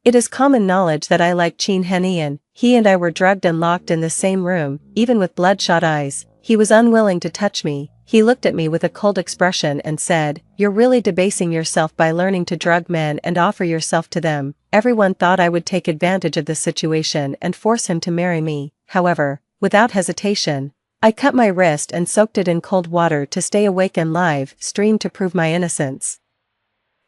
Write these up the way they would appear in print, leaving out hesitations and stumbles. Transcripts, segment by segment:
It is common knowledge that I liked Chin Henian. He and I were drugged and locked in the same room, even with bloodshot eyes. He was unwilling to touch me. He looked at me with a cold expression and said, "You're really debasing yourself by learning to drug men and offer yourself to them." Everyone thought I would take advantage of the situation and force him to marry me. However, without hesitation, I cut my wrist and soaked it in cold water to stay awake and live stream to prove my innocence.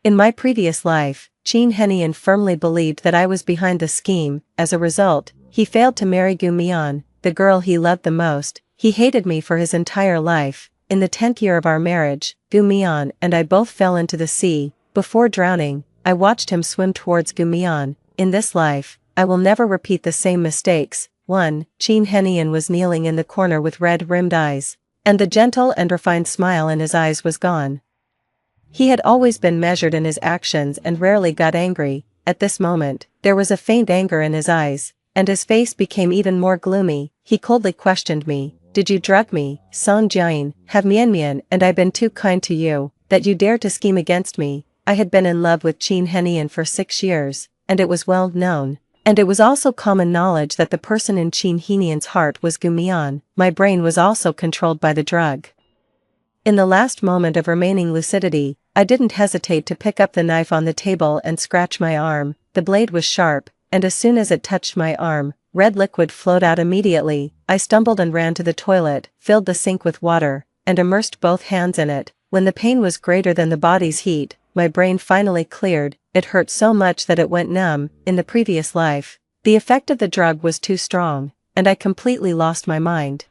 In my previous life, Chin Henian firmly believed that I was behind the scheme. As a result, he failed to marry Gu Mian, the girl he loved the most. He hated me for his entire life. In the 10th year of our marriage, Gu Mian and I both fell into the sea. Before drowning, I watched him swim towards Gu Mian. In this life, I will never repeat the same mistakes. 1. Chin Henian was kneeling in the corner with red-rimmed eyes, and the gentle and refined smile in his eyes was gone. He had always been measured in his actions and rarely got angry. At this moment, there was a faint anger in his eyes, and his face became even more gloomy. He coldly questioned me. "Did you drug me, Song Jian? Have Mian and I been too kind to you, that you dared to scheme against me?" I had been in love with Chin Henian for 6 years, and it was well known. And it was also common knowledge that the person in Chin Henian's heart was Gu Mian. My brain was also controlled by the drug. In the last moment of remaining lucidity, I didn't hesitate to pick up the knife on the table and scratch my arm. The blade was sharp, and as soon as it touched my arm, red liquid flowed out immediately. I stumbled and ran to the toilet, filled the sink with water, and immersed both hands in it. When the pain was greater than the body's heat, my brain finally cleared. It hurt so much that it went numb. In the previous life, the effect of the drug was too strong, and I completely lost my mind.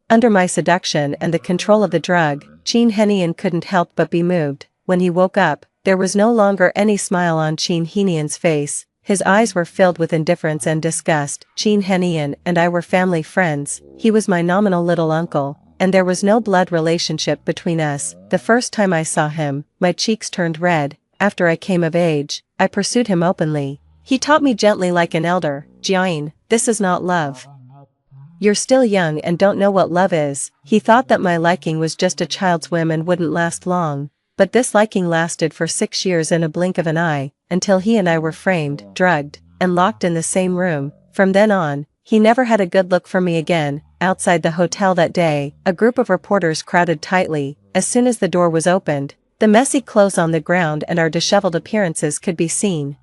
Under my seduction and the control of the drug, Chin Henian couldn't help but be moved. When he woke up, there was no longer any smile on Chin Henian's face. His eyes were filled with indifference and disgust. Chin Henian and I were family friends. He was my nominal little uncle, and there was no blood relationship between us. The first time I saw him, my cheeks turned red. After I came of age, I pursued him openly. He taught me gently like an elder, "Jian, this is not love. You're still young and don't know what love is." He thought that my liking was just a child's whim and wouldn't last long. But this liking lasted for 6 years in a blink of an eye, until he and I were framed, drugged, and locked in the same room. From then on, he never had a good look for me again. Outside the hotel that day, a group of reporters crowded tightly. As soon as the door was opened, the messy clothes on the ground and our disheveled appearances could be seen.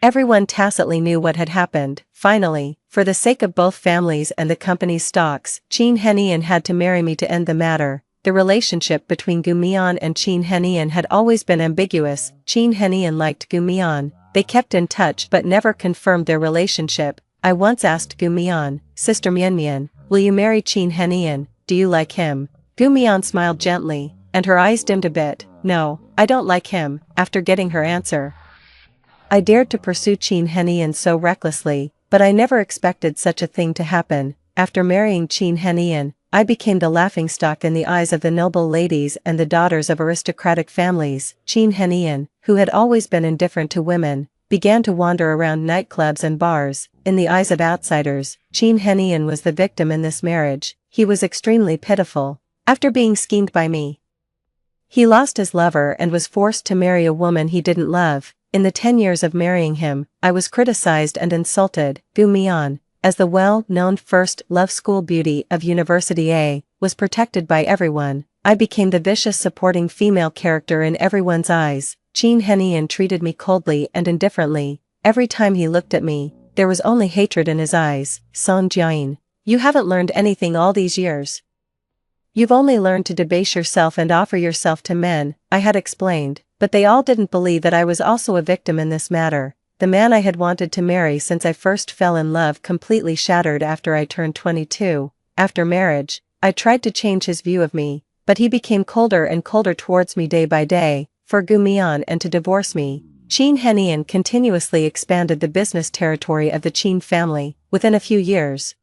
Everyone tacitly knew what had happened. Finally, for the sake of both families and the company's stocks, Chin Henian had to marry me to end the matter. The relationship between Gu Mian and Chin Henian had always been ambiguous. Chin Henian liked Gu Mian. They kept in touch but never confirmed their relationship. I once asked Gu Mian, "Sister Mian, will you marry Chin Henian? Do you like him?" Gu Mian smiled gently, and her eyes dimmed a bit. "No, I don't like him." After getting her answer, I dared to pursue Chin Henian so recklessly, but I never expected such a thing to happen. After marrying Chin Henian, I became the laughingstock in the eyes of the noble ladies and the daughters of aristocratic families. Chin Henian, who had always been indifferent to women, began to wander around nightclubs and bars. In the eyes of outsiders, Chin Henian was the victim in this marriage. He was extremely pitiful. After being schemed by me, he lost his lover and was forced to marry a woman he didn't love. In the 10 years of marrying him, I was criticized and insulted. Gu Mian, as the well-known first love school beauty of University A, was protected by everyone. I became the vicious supporting female character in everyone's eyes. Chin Henian treated me coldly and indifferently. Every time he looked at me, there was only hatred in his eyes. "Song Jian, you haven't learned anything all these years. You've only learned to debase yourself and offer yourself to men," I had explained. But they all didn't believe that I was also a victim in this matter. The man I had wanted to marry since I first fell in love completely shattered after I turned 22. After marriage, I tried to change his view of me, but he became colder and colder towards me day by day. For Gu Mian and to divorce me, Chin Henian continuously expanded the business territory of the Chin family. Within a few years,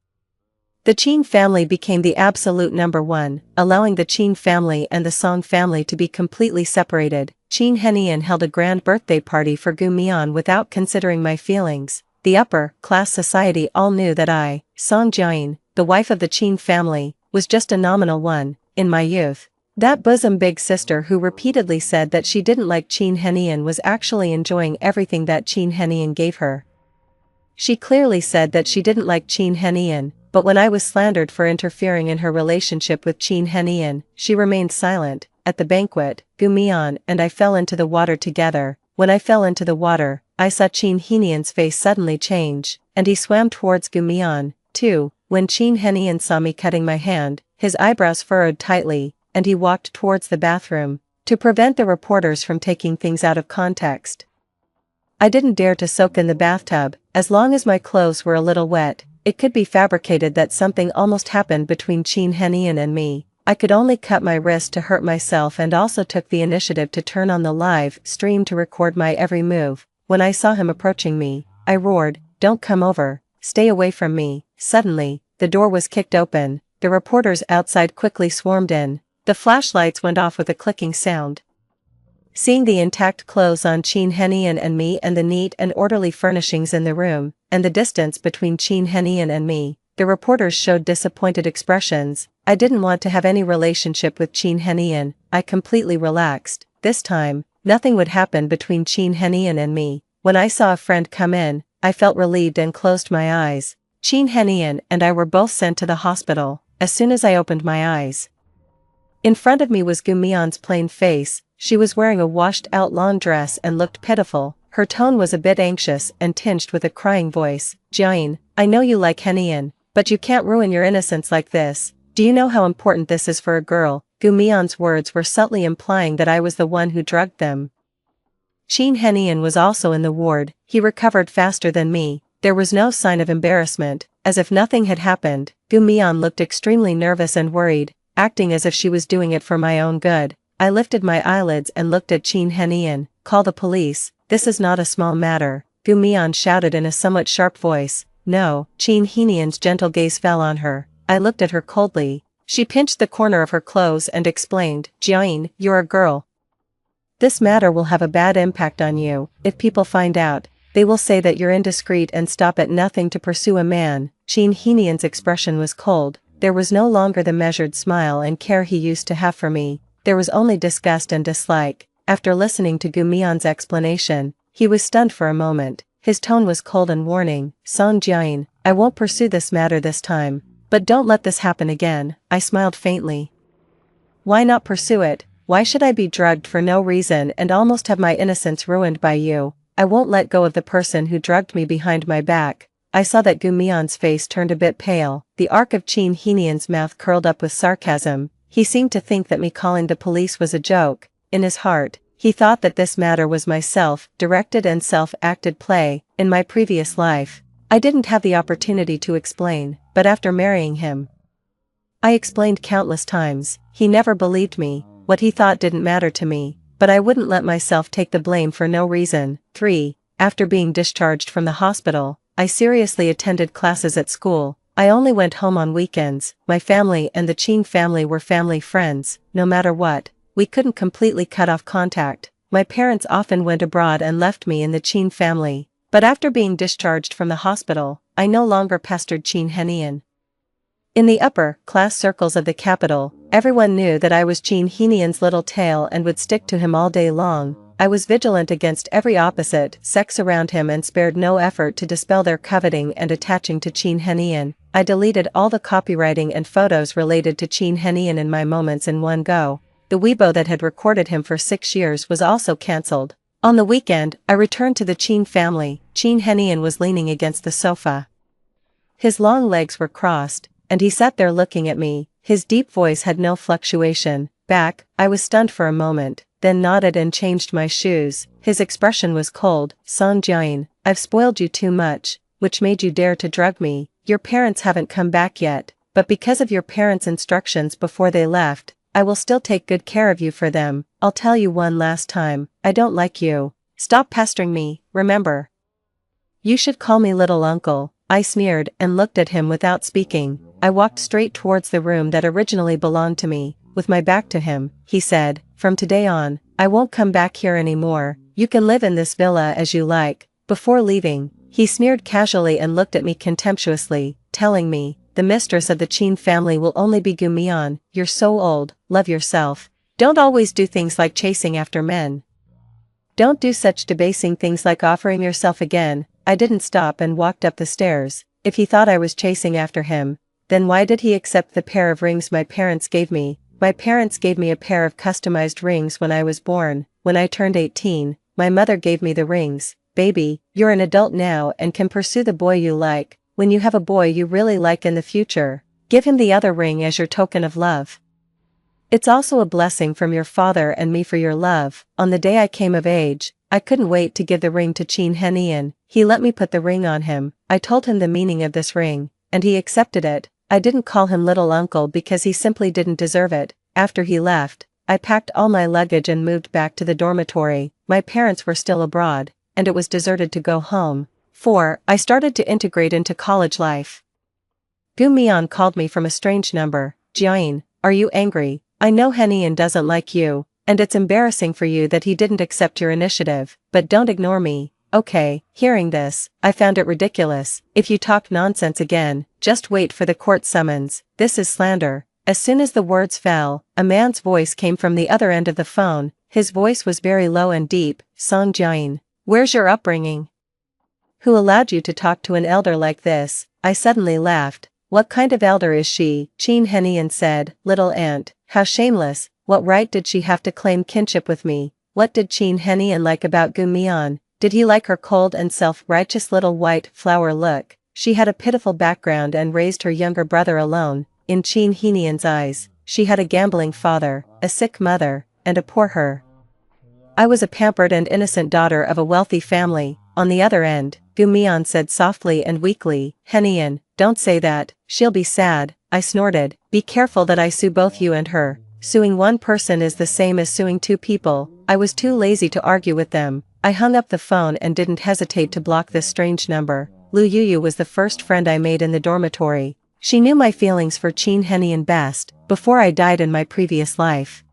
the Chin family became the absolute number one, allowing the Chin family and the Song family to be completely separated. Chin Henian held a grand birthday party for Gu Mian without considering my feelings. The upper-class society all knew that I, Song Jian, the wife of the Chin family, was just a nominal one. In my youth, That bosom big sister who repeatedly said that she didn't like Chin Henian was actually enjoying everything that Chin Henian gave her. She clearly said that she didn't like Chin Henian, but when I was slandered for interfering in her relationship with Chin Henian, she remained silent. At the banquet, Gumian and I fell into the water together. When I fell into the water, I saw Chin Henian's face suddenly change, and he swam towards Gumian, too. When Chin Henian saw me cutting my hand, his eyebrows furrowed tightly, and he walked towards the bathroom, to prevent the reporters from taking things out of context. I didn't dare to soak in the bathtub. As long as my clothes were a little wet, it could be fabricated that something almost happened between Chin Henian and me. I could only cut my wrist to hurt myself and also took the initiative to turn on the live stream to record my every move. When I saw him approaching me, I roared, "Don't come over, stay away from me." Suddenly, the door was kicked open, the reporters outside quickly swarmed in. The flashlights went off with a clicking sound. Seeing the intact clothes on Chin Henian and me and the neat and orderly furnishings in the room, and the distance between Chin Henian and me, the reporters showed disappointed expressions. I didn't want to have any relationship with Chin Henian. I completely relaxed. This time, nothing would happen between Chin Henian and me. When I saw a friend come in, I felt relieved and closed my eyes. Chin Henian and I were both sent to the hospital. As soon as I opened my eyes, in front of me was Gumian's plain face. She was wearing a washed-out lawn dress and looked pitiful. Her tone was a bit anxious and tinged with a crying voice. "Jian, I know you like Henian, but you can't ruin your innocence like this. Do you know how important this is for a girl?" Gumian's words were subtly implying that I was the one who drugged them. Chin Henian was also in the ward. He recovered faster than me. There was no sign of embarrassment, as if nothing had happened. Gumian looked extremely nervous and worried, acting as if she was doing it for my own good. I lifted my eyelids and looked at Chin Henian. "Call the police, this is not a small matter," Gumian shouted in a somewhat sharp voice. "No." Chin Henian's gentle gaze fell on her. I looked at her coldly. She pinched the corner of her clothes and explained, "Jian, you're a girl. This matter will have a bad impact on you. If people find out, they will say that you're indiscreet and stop at nothing to pursue a man." Chin Henian's expression was cold. There was no longer the measured smile and care he used to have for me. There was only disgust and dislike. After listening to Gumian's explanation, he was stunned for a moment. His tone was cold and warning. "Song Jian, I won't pursue this matter this time. But don't let this happen again." I smiled faintly. "Why not pursue it? Why should I be drugged for no reason and almost have my innocence ruined by you? I won't let go of the person who drugged me behind my back." I saw that Gumian's face turned a bit pale. The arc of Chin Henian's mouth curled up with sarcasm. He seemed to think that me calling the police was a joke. In his heart, he thought that this matter was my self-directed and self-acted play. In my previous life, I didn't have the opportunity to explain, but after marrying him, I explained countless times. He never believed me. What he thought didn't matter to me, but I wouldn't let myself take the blame for no reason. 3. After being discharged from the hospital, I seriously attended classes at school. I only went home on weekends. My family and the Chin family were family friends. No matter what, we couldn't completely cut off contact. My parents often went abroad and left me in the Chin family. But after being discharged from the hospital, I no longer pestered Chin Henian. In the upper-class circles of the capital, everyone knew that I was Chin Henian's little tail and would stick to him all day long. I was vigilant against every opposite sex around him and spared no effort to dispel their coveting and attaching to Chin Henian. I deleted all the copywriting and photos related to Chin Henian in my moments in one go. The Weibo that had recorded him for 6 years was also cancelled. On the weekend, I returned to the Chin family. Chin Henian was leaning against the sofa. His long legs were crossed, and he sat there looking at me. His deep voice had no fluctuation. Back, I was stunned for a moment, then nodded and changed my shoes. His expression was cold. "Song Jian, I've spoiled you too much, which made you dare to drug me. Your parents haven't come back yet, but because of your parents' instructions before they left, I will still take good care of you for them. I'll tell you one last time, I don't like you. Stop pestering me, remember? You should call me little uncle." I sneered and looked at him without speaking. I walked straight towards the room that originally belonged to me. With my back to him, he said, "From today on, I won't come back here anymore. You can live in this villa as you like." Before leaving, he sneered casually and looked at me contemptuously, telling me, "The mistress of the Chin family will only be Gumian. You're so old, love yourself." Don't always do things like chasing after men. Don't do such debasing things like offering yourself again. I didn't stop and walked up the stairs. If he thought I was chasing after him, then why did he accept the pair of rings my parents gave me? My parents gave me a pair of customized rings when I was born. When I turned 18, my mother gave me the rings. Baby, you're an adult now and can pursue the boy you like. When you have a boy you really like in the future, give him the other ring as your token of love. It's also a blessing from your father and me for your love. On the day I came of age, I couldn't wait to give the ring to Chin Henian. He let me put the ring on him. I told him the meaning of this ring, and he accepted it. I didn't call him little uncle because he simply didn't deserve it. After he left, I packed all my luggage and moved back to the dormitory. My parents were still abroad, and it was deserted to go home. 4. I started to integrate into college life. Gu Mian called me from a strange number. Jiayin, are you angry? I know Henian doesn't like you, and it's embarrassing for you that he didn't accept your initiative, but don't ignore me. Okay, hearing this, I found it ridiculous. If you talk nonsense again, just wait for the court summons. This is slander. As soon as the words fell, a man's voice came from the other end of the phone. His voice was very low and deep. Song Jiayin, where's your upbringing? Who allowed you to talk to an elder like this? I suddenly laughed. What kind of elder is she? Chin Henian said, little aunt. How shameless. What right did she have to claim kinship with me? What did Chin Henian like about Gu Mian? Did he like her cold and self-righteous little white flower look? She had a pitiful background and raised her younger brother alone. In Chin Henian's eyes, she had a gambling father, a sick mother, and a poor her. I was a pampered and innocent daughter of a wealthy family. On the other end, Gu Mian said softly and weakly, Henian, don't say that, she'll be sad. I snorted, be careful that I sue both you and her. Suing one person is the same as suing two people. I was too lazy to argue with them. I hung up the phone and didn't hesitate to block this strange number. Lu Yuyu was the first friend I made in the dormitory. She knew my feelings for Chin Henian best, before I died in my previous life.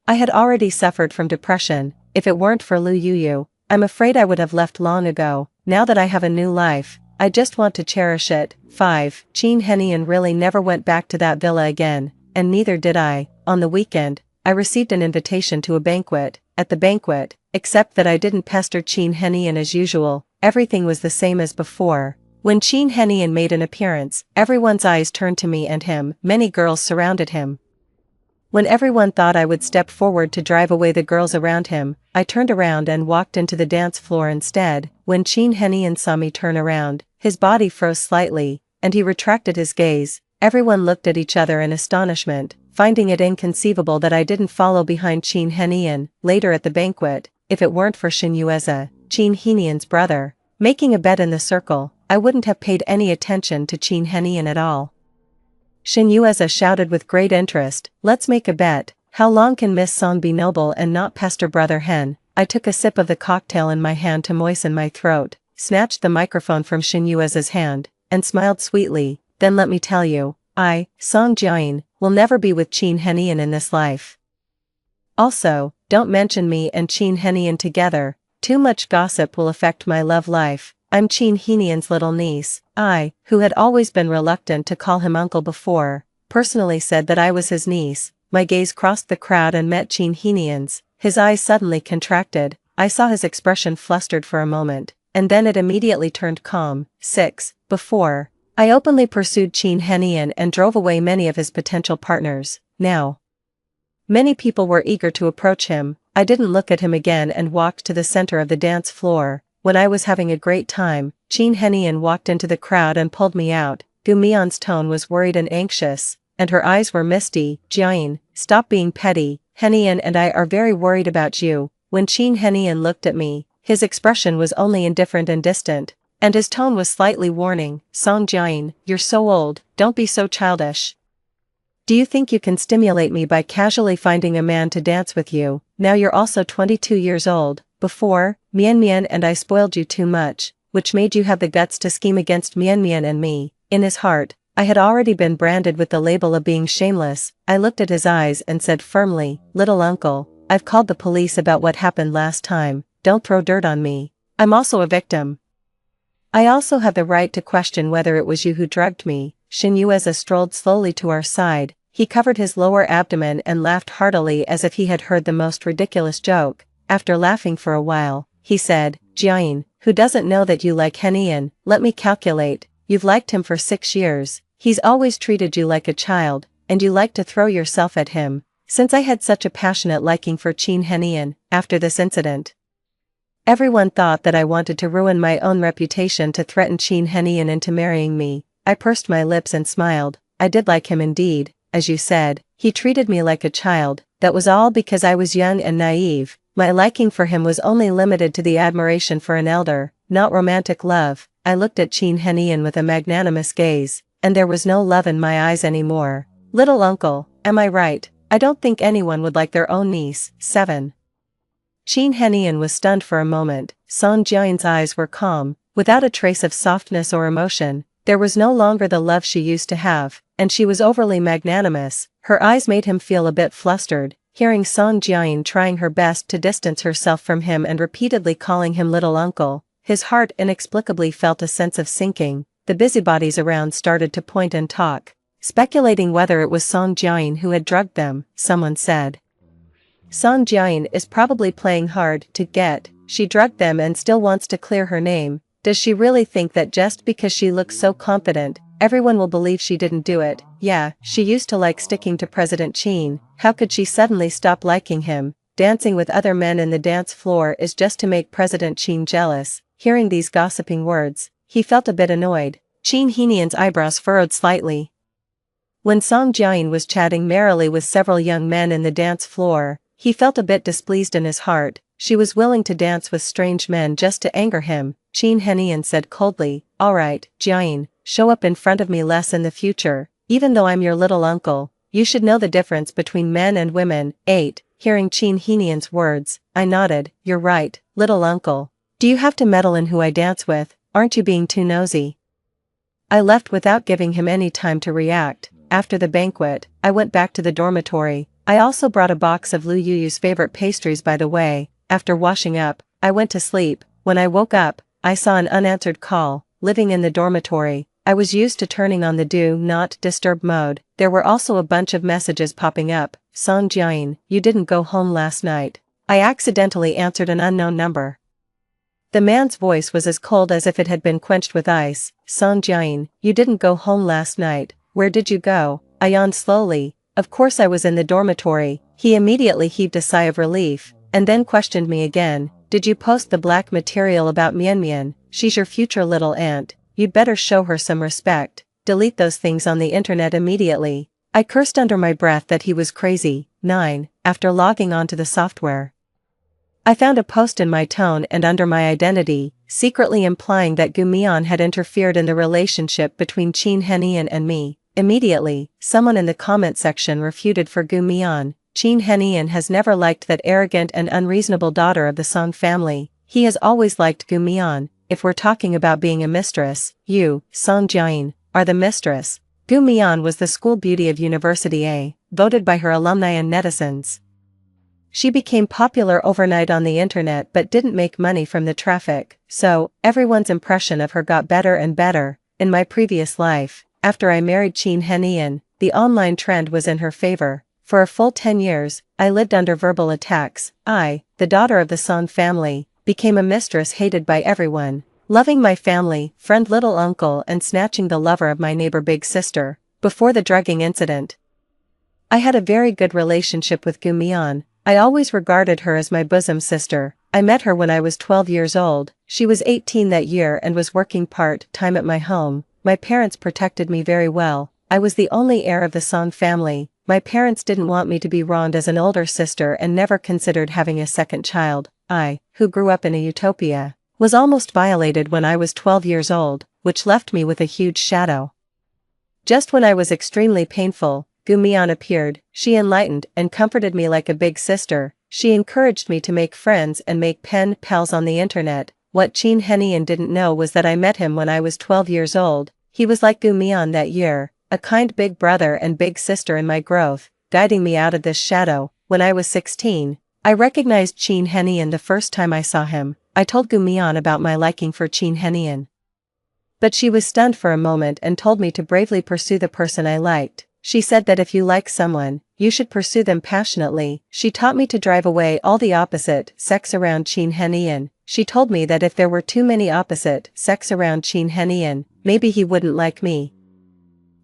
I had already suffered from depression. If it weren't for Lu Yuyu, I'm afraid I would have left long ago. Now that I have a new life, I just want to cherish it. 5. Chin Henian really never went back to that villa again, and neither did I. On the weekend, I received an invitation to a banquet. At the banquet, except that I didn't pester Chin Henian as usual, everything was the same as before. When Chin Henian made an appearance, everyone's eyes turned to me and him. Many girls surrounded him. When everyone thought I would step forward to drive away the girls around him, I turned around and walked into the dance floor instead. When Chin Henian saw me turn around, his body froze slightly, and he retracted his gaze. Everyone looked at each other in astonishment, finding it inconceivable that I didn't follow behind Chin Henian. Later at the banquet, if it weren't for Shin Yueza, Chin Henian's brother, making a bet in the circle, I wouldn't have paid any attention to Chin Henian at all. Shin Yueza shouted with great interest, let's make a bet. How long can Miss Song be noble and not pester Brother Hen? I took a sip of the cocktail in my hand to moisten my throat, snatched the microphone from Shin Yueza's hand, and smiled sweetly. Then let me tell you, I, Song Jiayin, will never be with Chin Henian in this life. Also, don't mention me and Chin Henian together. Too much gossip will affect my love life. I'm Chin Henian's little niece. I, who had always been reluctant to call him uncle before, personally said that I was his niece. My gaze crossed the crowd and met Chin Henian's. His eyes suddenly contracted. I saw his expression flustered for a moment, and then it immediately turned calm. 6. Before, I openly pursued Chin Henian and drove away many of his potential partners. Now, many people were eager to approach him. I didn't look at him again and walked to the center of the dance floor. When I was having a great time, Chin Henian walked into the crowd and pulled me out. Gu Mian's tone was worried and anxious, and her eyes were misty. Jiayin, stop being petty. Henian and I are very worried about you. When Chin Henian looked at me, his expression was only indifferent and distant, and his tone was slightly warning. Song Jiayin, you're so old, don't be so childish. Do you think you can stimulate me by casually finding a man to dance with you? Now you're also 22 years old. Before, Mian Mian and I spoiled you too much, which made you have the guts to scheme against Mian Mian and me. In his heart, I had already been branded with the label of being shameless. I looked at his eyes and said firmly, little uncle, I've called the police about what happened last time. Don't throw dirt on me. I'm also a victim. I also have the right to question whether it was you who drugged me. Shin Yueza strolled slowly to our side. He covered his lower abdomen and laughed heartily as if he had heard the most ridiculous joke. After laughing for a while, he said, Jiayin, who doesn't know that you like Henian? Let me calculate, you've liked him for 6 years, he's always treated you like a child, and you like to throw yourself at him. Since I had such a passionate liking for Qin Henian, after this incident, everyone thought that I wanted to ruin my own reputation to threaten Qin Henian into marrying me. I pursed my lips and smiled. I did like him indeed, as you said, he treated me like a child, that was all because I was young and naive. My liking for him was only limited to the admiration for an elder, not romantic love. I looked at Qin Henian with a magnanimous gaze, and there was no love in my eyes anymore. Little uncle, am I right? I don't think anyone would like their own niece. 7. Qin Henian was stunned for a moment. Song Jian's eyes were calm, without a trace of softness or emotion. There was no longer the love she used to have, and she was overly magnanimous. Her eyes made him feel a bit flustered, hearing Song Jian trying her best to distance herself from him and repeatedly calling him little uncle. His heart inexplicably felt a sense of sinking. The busybodies around started to point and talk, speculating whether it was Song Jian who had drugged them. Someone said, Song Jian is probably playing hard to get. She drugged them and still wants to clear her name. Does she really think that just because she looks so confident, everyone will believe she didn't do it? Yeah, she used to like sticking to President Qin. How could she suddenly stop liking him? Dancing with other men in the dance floor is just to make President Qin jealous. Hearing these gossiping words, he felt a bit annoyed. Qin Henian's eyebrows furrowed slightly. When Song Jian was chatting merrily with several young men in the dance floor, he felt a bit displeased in his heart. She was willing to dance with strange men just to anger him. Qin Henian said coldly, Alright, Jian, show up in front of me less in the future. Even though I'm your little uncle, you should know the difference between men and women. 8. Hearing Qin Henian's words, I nodded. You're right, little uncle. Do you have to meddle in who I dance with? Aren't you being too nosy? I left without giving him any time to react. After the banquet, I went back to the dormitory. I also brought a box of Lu Yuyu's favorite pastries by the way. After washing up, I went to sleep. When I woke up, I saw an unanswered call. Living in the dormitory, I was used to turning on the do not disturb mode. There were also a bunch of messages popping up. Song Jian, you didn't go home last night. I accidentally answered an unknown number. The man's voice was as cold as if it had been quenched with ice. Song Jian, you didn't go home last night. Where did you go? I yawned slowly. Of course I was in the dormitory. He immediately heaved a sigh of relief, and then questioned me again. Did you post the black material about Mian Mian? She's your future little aunt. You'd better show her some respect. Delete those things on the internet immediately. I cursed under my breath that he was crazy. 9. After logging onto the software, I found a post in my tone and under my identity, secretly implying that Gu Mian had interfered in the relationship between Qin Henian and me. Immediately, someone in the comment section refuted for Gu Mian. Qin Henian has never liked that arrogant and unreasonable daughter of the Song family. He has always liked Gu Mian. If we're talking about being a mistress, you, Song Jian, are the mistress. Gu Mian was the school beauty of University A, voted by her alumni and netizens. She became popular overnight on the internet but didn't make money from the traffic, so everyone's impression of her got better and better. In my previous life, after I married Qin Henian, the online trend was in her favor. For a full 10 years, I lived under verbal attacks. I, the daughter of the Song family, became a mistress hated by everyone, loving my family, friend little uncle and snatching the lover of my neighbor big sister. Before the drugging incident, I had a very good relationship with Gu Mian. I always regarded her as my bosom sister. I met her when I was 12 years old. She was 18 that year and was working part-time at my home. My parents protected me very well. I was the only heir of the Song family. My parents didn't want me to be wronged as an older sister and never considered having a second child. I, who grew up in a utopia, was almost violated when I was 12 years old, which left me with a huge shadow. Just when I was extremely painful, Gu Mian appeared. She enlightened and comforted me like a big sister. She encouraged me to make friends and make pen pals on the internet. What Qin Henian didn't know was that I met him when I was 12 years old. He was like Gu Mian that year, a kind big brother and big sister in my growth, guiding me out of this shadow. When I was 16, I recognized Qin Henian the first time I saw him. I told Gu Mian about my liking for Qin Henian, but she was stunned for a moment and told me to bravely pursue the person I liked. She said that if you like someone, you should pursue them passionately. She taught me to drive away all the opposite sex around Chin Henian. She told me that if there were too many opposite sex around Chin Henian, maybe he wouldn't like me.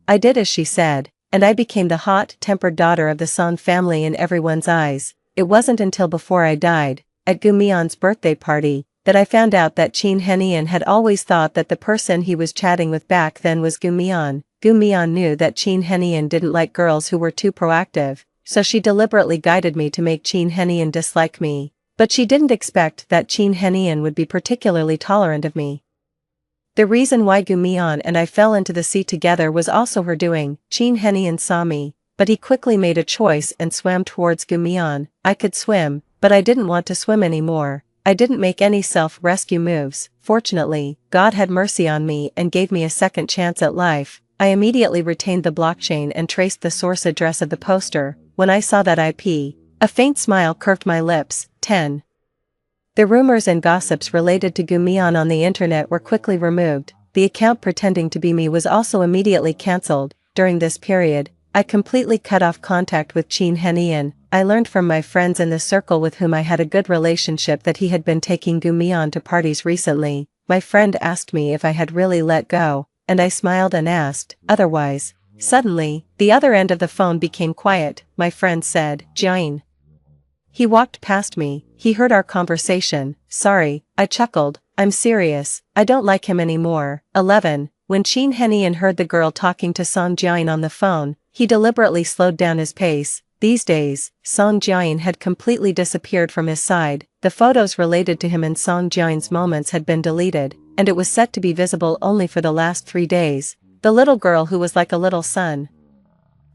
I did as she said, and I became the hot-tempered daughter of the Song family in everyone's eyes. It wasn't until before I died, at Gu Mion's birthday party, that I found out that Chin Henian had always thought that the person he was chatting with back then was Gu Mion. Gu Mion knew that Chin Henian didn't like girls who were too proactive, so she deliberately guided me to make Chin Henian dislike me. But she didn't expect that Chin Henian would be particularly tolerant of me. The reason why Gu Mion and I fell into the sea together was also her doing. Chin Henian saw me, but he quickly made a choice and swam towards Gu Mion. I could swim, but I didn't want to swim anymore. I didn't make any self-rescue moves. Fortunately, God had mercy on me and gave me a second chance at life. I immediately retained the blockchain and traced the source address of the poster. When I saw that IP, a faint smile curved my lips. 10. The rumors and gossips related to Gu Mion on the internet were quickly removed. The account pretending to be me was also immediately cancelled. During this period, I completely cut off contact with Chin Henian. I learned from my friends in the circle with whom I had a good relationship that he had been taking Gu Mion to parties recently. My friend asked me if I had really let go, and I smiled and asked, otherwise. Suddenly, the other end of the phone became quiet. My friend said, Jian. He walked past me. He heard our conversation. Sorry, I chuckled. I'm serious. I don't like him anymore. 11. When Chin Henian heard the girl talking to Song Jian on the phone, he deliberately slowed down his pace. These days, Song Jian had completely disappeared from his side. The photos related to him and Song Jian's moments had been deleted, and it was set to be visible only for the last 3 days. The little girl who was like a little son,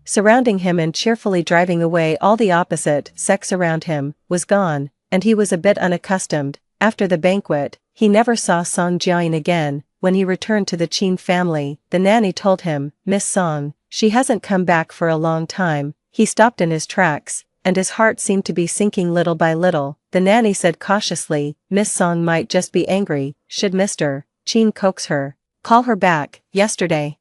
surrounding him and cheerfully driving away all the opposite sex around him, was gone, and he was a bit unaccustomed. After the banquet, he never saw Song Jian again. When he returned to the Chin family, the nanny told him, Miss Song, she hasn't come back for a long time. He stopped in his tracks, and his heart seemed to be sinking little by little. The nanny said cautiously, Miss Song might just be angry. Should Mr. Chin coax her? Call her back. Yesterday,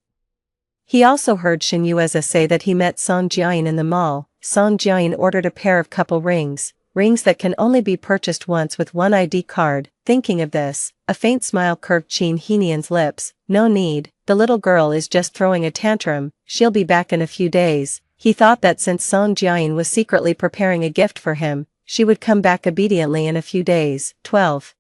he also heard Shin Yueza say that he met Song Jian in the mall. Song Jian ordered a pair of couple rings that can only be purchased once with one ID card. Thinking of this, a faint smile curved Chin Henian's lips. No need, the little girl is just throwing a tantrum, she'll be back in a few days. He thought that since Song Jian was secretly preparing a gift for him, she would come back obediently in a few days. 12.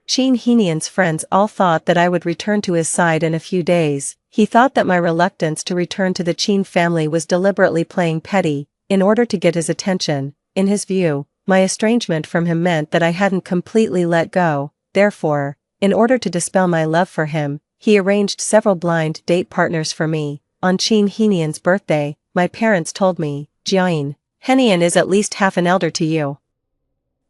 Chin Henian's friends all thought that I would return to his side in a few days. He thought that my reluctance to return to the Chin family was deliberately playing petty, in order to get his attention. In his view, my estrangement from him meant that I hadn't completely let go. Therefore, in order to dispel my love for him, he arranged several blind date partners for me. On Chin Henian's birthday, my parents told me, Jian, Henian is at least half an elder to you.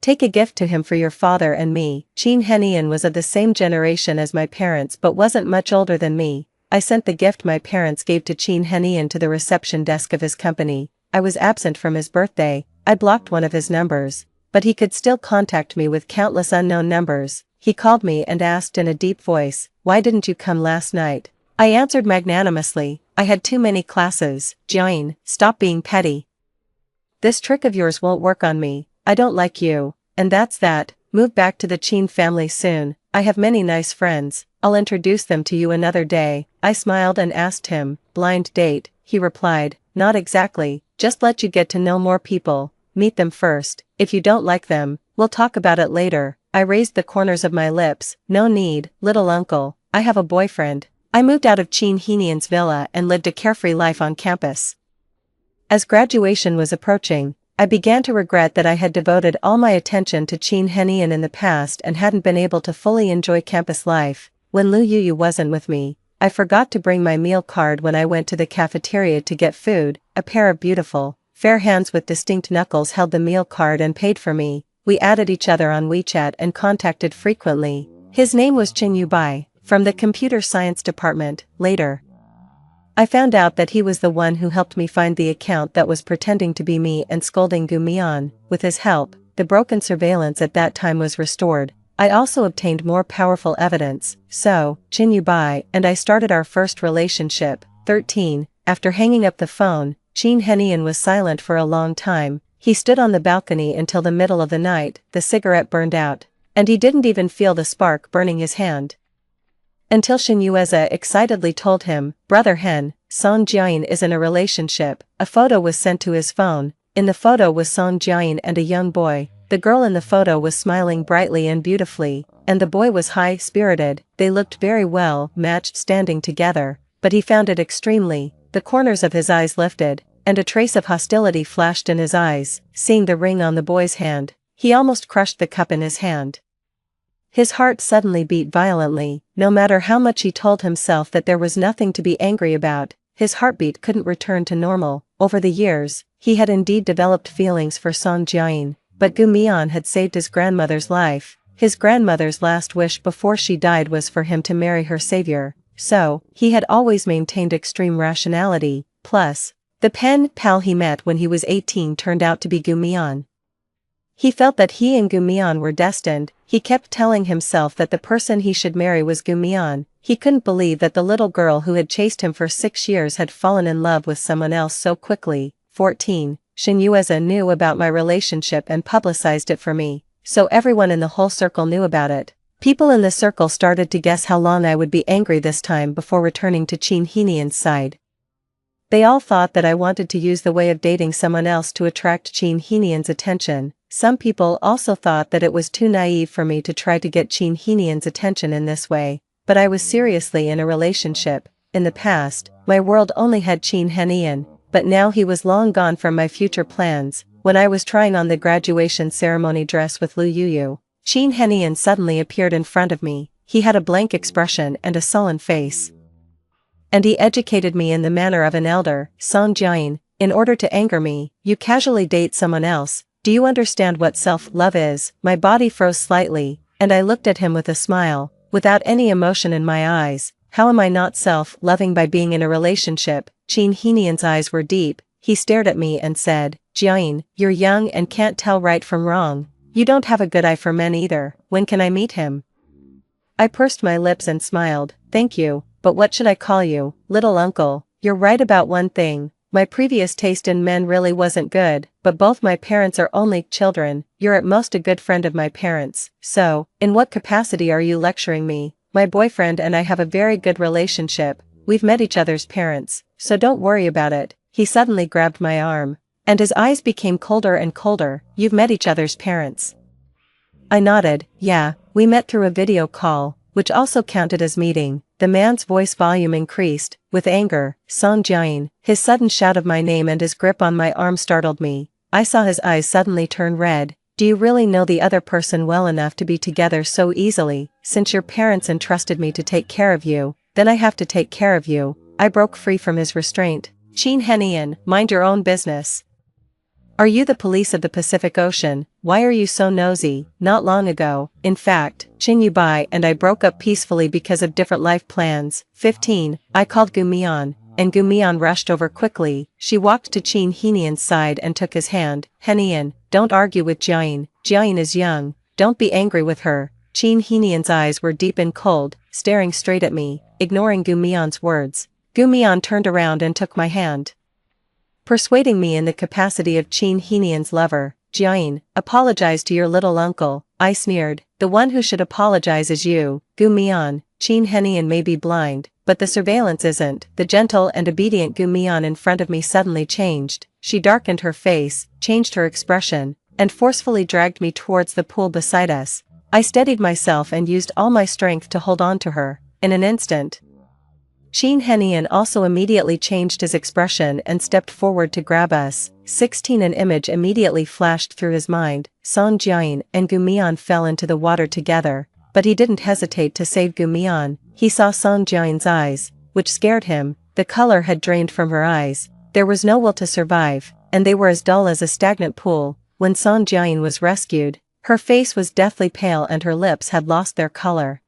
Take a gift to him for your father and me. Chin Henian was of the same generation as my parents but wasn't much older than me. I sent the gift my parents gave to Chin Henian to the reception desk of his company. I was absent from his birthday. I blocked one of his numbers, but he could still contact me with countless unknown numbers. He called me and asked in a deep voice, why didn't you come last night? I answered magnanimously, I had too many classes. Jian, stop being petty. This trick of yours won't work on me. I don't like you, and that's that. Move back to the Chin family soon. I have many nice friends. I'll introduce them to you another day. I smiled and asked him, blind date? He replied, not exactly, just let you get to know more people. Meet them first. If you don't like them, we'll talk about it later. I raised the corners of my lips. No need, little uncle. I have a boyfriend. I moved out of Chin Henian's villa and lived a carefree life on campus. As graduation was approaching, I began to regret that I had devoted all my attention to Chin Henian in the past and hadn't been able to fully enjoy campus life. When Lu Yuyu wasn't with me, I forgot to bring my meal card when I went to the cafeteria to get food. A pair of beautiful, fair hands with distinct knuckles held the meal card and paid for me. We added each other on WeChat and contacted frequently. His name was Chin Yubai, from the computer science department. Later, I found out that he was the one who helped me find the account that was pretending to be me and scolding Gu Mion. With his help, the broken surveillance at that time was restored. I also obtained more powerful evidence, so, Chin Yubai and I started our first relationship. 13. After hanging up the phone, Chin Henian was silent for a long time. He stood on the balcony until the middle of the night, the cigarette burned out. And he didn't even feel the spark burning his hand. Until Shin Yueza excitedly told him, "Brother Hen, Song Jiayin is in a relationship." A photo was sent to his phone. In the photo was Song Jiayin and a young boy. The girl in the photo was smiling brightly and beautifully, and the boy was high-spirited. They looked very well matched standing together, but he found it extremely. The corners of his eyes lifted, and a trace of hostility flashed in his eyes. Seeing the ring on the boy's hand, he almost crushed the cup in his hand. His heart suddenly beat violently. No matter how much he told himself that there was nothing to be angry about, his heartbeat couldn't return to normal. Over the years, he had indeed developed feelings for Song Jiayin, but Gu Mian had saved his grandmother's life. His grandmother's last wish before she died was for him to marry her savior, so he had always maintained extreme rationality. Plus, the pen pal he met when he was 18 turned out to be Gu Mian. He felt that he and Gu Mian were destined. He kept telling himself that the person he should marry was Gu Mian. He couldn't believe that the little girl who had chased him for 6 years had fallen in love with someone else so quickly. 14. Shin Yueza knew about my relationship and publicized it for me, so everyone in the whole circle knew about it. People in the circle started to guess how long I would be angry this time before returning to Chin Henian's side. They all thought that I wanted to use the way of dating someone else to attract Chin Henian's attention. Some people also thought that it was too naive for me to try to get Chin Henian's attention in this way, but I was seriously in a relationship. In the past, my world only had Chin Henian, but now he was long gone from my future plans. When I was trying on the graduation ceremony dress with Lu Yuyu, Chin Henian suddenly appeared in front of me. He had a blank expression and a sullen face. And he educated me in the manner of an elder. "Song Jiayin, in order to anger me, you casually date someone else. Do you understand what self-love is?" My body froze slightly, and I looked at him with a smile, without any emotion in my eyes. How am I not self-loving by being in a relationship? Chin Henian's eyes were deep. He stared at me and said, "Jiayin, you're young and can't tell right from wrong. You don't have a good eye for men either. When can I meet him?" I pursed my lips and smiled. "Thank you, but what should I call you? Little uncle." "You're right about one thing. My previous taste in men really wasn't good, but both my parents are only children. You're at most a good friend of my parents. So, in what capacity are you lecturing me? My boyfriend and I have a very good relationship. We've met each other's parents, so don't worry about it." He suddenly grabbed my arm, and his eyes became colder and colder. "You've met each other's parents?" I nodded. "Yeah, we met through a video call, which also counted as meeting." The man's voice volume increased, with anger. "Song Jiayin." His sudden shout of my name and his grip on my arm startled me. I saw his eyes suddenly turn red. "Do you really know the other person well enough to be together so easily? Since your parents entrusted me to take care of you, then I have to take care of you." I broke free from his restraint. "Chin Henian, mind your own business. Are you the police of the Pacific Ocean? Why are you so nosy?" Not long ago, in fact, Chin Yubai and I broke up peacefully because of different life plans. 15. I called Gu Mian, and Gu Mian rushed over quickly. She walked to Chin Henian's side and took his hand. "Henian, don't argue with Jiayin. Jiayin is young. Don't be angry with her." Chin Henian's eyes were deep and cold, staring straight at me, ignoring Gu Mian's words. Gu Mian turned around and took my hand, persuading me in the capacity of Chin Henian's lover. "Jiayin, apologize to your little uncle." I sneered. "The one who should apologize is you, Gu Mian. Chin Henian may be blind, but the surveillance isn't." The gentle and obedient Gu Mian in front of me suddenly changed. She darkened her face, changed her expression, and forcefully dragged me towards the pool beside us. I steadied myself and used all my strength to hold on to her. In an instant, Chin Henian also immediately changed his expression and stepped forward to grab us. 16. An image immediately flashed through his mind. Song Jiayin and Gu Mian fell into the water together, but he didn't hesitate to save Gu Mian. He saw Song Jiayin's eyes, which scared him. The color had drained from her eyes. There was no will to survive, and they were as dull as a stagnant pool. When Song Jiayin was rescued, her face was deathly pale and her lips had lost their color.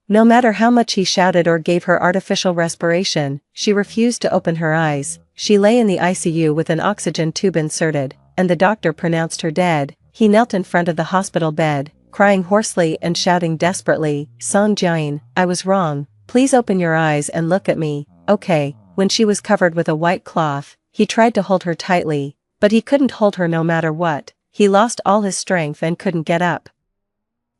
No matter how much he shouted or gave her artificial respiration, she refused to open her eyes. She lay in the ICU with an oxygen tube inserted, and the doctor pronounced her dead. He knelt in front of the hospital bed, crying hoarsely and shouting desperately, "Song Jiayin, I was wrong. Please open your eyes and look at me." "Okay." when she was covered with a white cloth, he tried to hold her tightly, but he couldn't hold her no matter what. He lost all his strength and couldn't get up.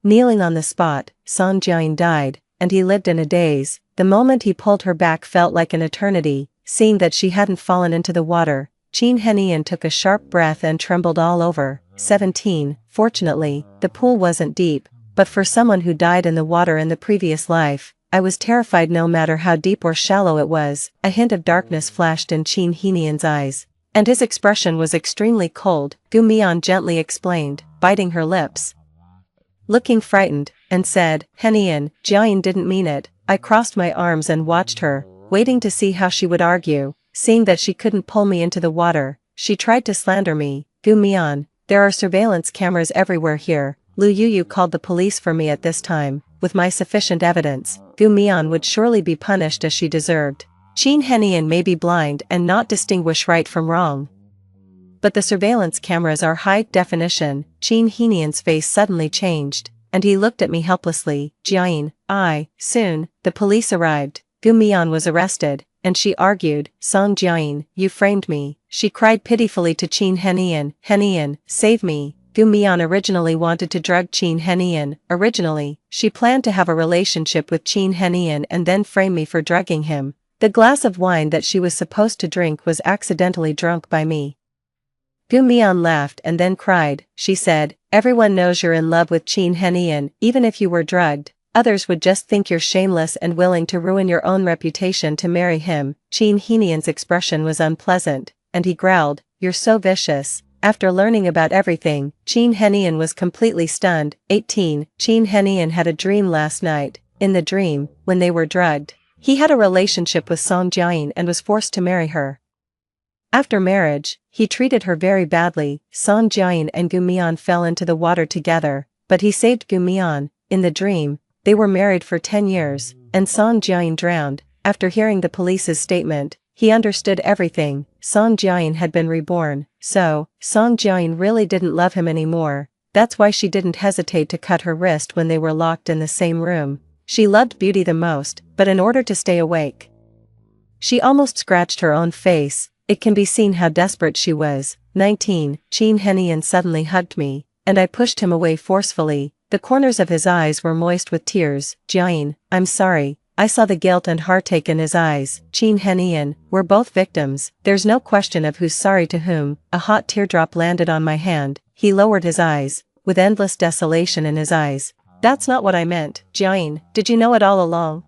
Kneeling on the spot, Song Jiayin died, and he lived in a daze. The moment he pulled her back felt like an eternity. Seeing that she hadn't fallen into the water, Qin Henian took a sharp breath and trembled all over. 17. Fortunately, the pool wasn't deep, but for someone who died in the water in the previous life, I was terrified no matter how deep or shallow it was. A hint of darkness flashed in Qin Henian's eyes, and his expression was extremely cold. Gu Mian gently explained, biting her lips, looking frightened, and said, Henian, Jiayin didn't mean it. I crossed my arms and watched her, waiting to see how she would argue. Seeing that she couldn't pull me into the water, she tried to slander me. Gu Mian, there are surveillance cameras everywhere here. Lu Yuyu called the police for me at this time. With my sufficient evidence, Gu Mian would surely be punished as she deserved. Qin Henian may be blind and not distinguish right from wrong, but the surveillance cameras are high definition. Qin Henian's face suddenly changed, and he looked at me helplessly. Jiayin, soon, the police arrived. Gu Mian was arrested, and she argued, Song Jiayin, you framed me. She cried pitifully to Qin Henian, Henian, save me. Gu Mian originally wanted to drug Qin Henian. Originally, she planned to have a relationship with Qin Henian and then frame me for drugging him. The glass of wine that she was supposed to drink was accidentally drunk by me. Gu Mian laughed and then cried. She said, everyone knows you're in love with Qin Henian. Even if you were drugged, others would just think you're shameless and willing to ruin your own reputation to marry him. Qin Henian's expression was unpleasant, and he growled, you're so vicious. After learning about everything, Qin Henian was completely stunned. 18. Qin Henian had a dream last night. In the dream, when they were drugged, he had a relationship with Song Jiayin and was forced to marry her. After marriage, he treated her very badly. Song Jiayin and Gu Mian fell into the water together, but he saved Gu Mian. In the dream, they were married for 10 years, and Song Jiayin drowned. After hearing the police's statement, he understood everything. Song Jiayin had been reborn, so Song Jiayin really didn't love him anymore. That's why she didn't hesitate to cut her wrist when they were locked in the same room. She loved beauty the most, but in order to stay awake, she almost scratched her own face. It can be seen how desperate she was. 19. Qin Henian suddenly hugged me, and I pushed him away forcefully. The corners of his eyes were moist with tears. Jiayin, I'm sorry. I saw the guilt and heartache in his eyes. Qin Henian, we're both victims. There's no question of who's sorry to whom. A hot teardrop landed on my hand. He lowered his eyes, with endless desolation in his eyes. That's not what I meant. Jiayin, did you know it all along?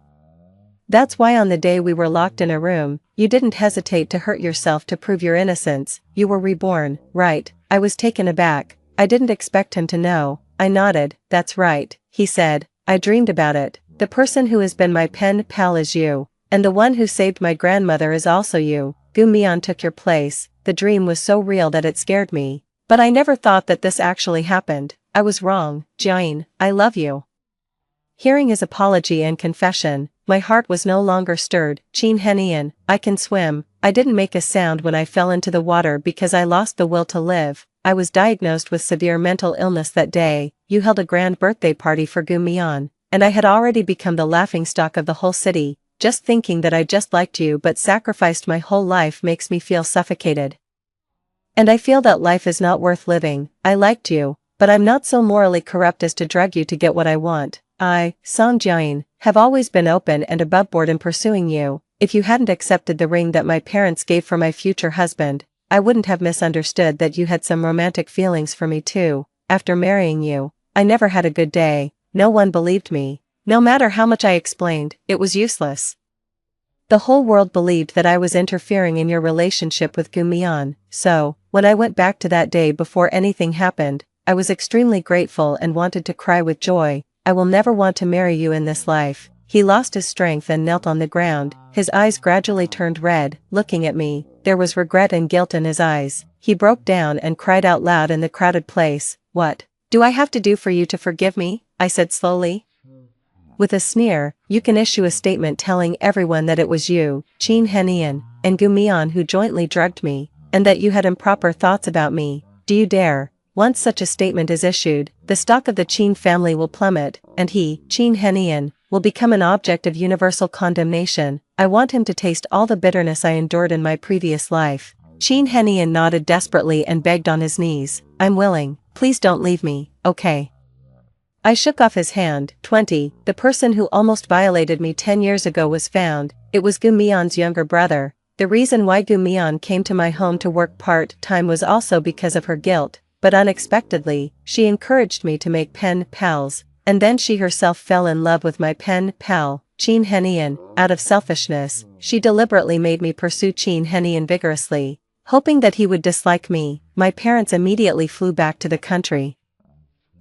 That's why on the day we were locked in a room, you didn't hesitate to hurt yourself to prove your innocence. You were reborn, right? I was taken aback. I didn't expect him to know. I nodded. That's right, he said. I dreamed about it. The person who has been my pen pal is you, and the one who saved my grandmother is also you. Gu Mian took your place. The dream was so real that it scared me. But I never thought that this actually happened. I was wrong. Jiayin, I love you. Hearing his apology and confession, my heart was no longer stirred. Qin Henian, I can swim. I didn't make a sound when I fell into the water because I lost the will to live. I was diagnosed with severe mental illness that day. You held a grand birthday party for Gu Mian, and I had already become the laughingstock of the whole city. Just thinking that I just liked you but sacrificed my whole life makes me feel suffocated. And I feel that life is not worth living. I liked you, but I'm not so morally corrupt as to drug you to get what I want. I, Song Jiayin, have always been open and aboveboard in pursuing you. If you hadn't accepted the ring that my parents gave for my future husband, I wouldn't have misunderstood that you had some romantic feelings for me too. After marrying you, I never had a good day. No one believed me. No matter how much I explained, it was useless. The whole world believed that I was interfering in your relationship with Gu Mian. So, when I went back to that day before anything happened, I was extremely grateful and wanted to cry with joy. I will never want to marry you in this life. He lost his strength and knelt on the ground. His eyes gradually turned red. Looking at me, there was regret and guilt in his eyes. He broke down and cried out loud in the crowded place. What do I have to do for you to forgive me? I said slowly. With a sneer, you can issue a statement telling everyone that it was you, Qin Henian, and Gu Mian who jointly drugged me, and that you had improper thoughts about me. Do you dare? Once such a statement is issued, the stock of the Qin family will plummet, and he, Qin Henian, will become an object of universal condemnation. I want him to taste all the bitterness I endured in my previous life. Chin Henian nodded desperately and begged on his knees. I'm willing, please don't leave me, okay? I shook off his hand. 20. The person who almost violated me 10 years ago was found. It was Gu Mion's younger brother. The reason why Gu Mion came to my home to work part-time was also because of her guilt, but unexpectedly, she encouraged me to make pen pals, and then she herself fell in love with my pen pal, Chin Henian. Out of selfishness, she deliberately made me pursue Chin Henian vigorously. Hoping that he would dislike me, my parents immediately flew back to the country.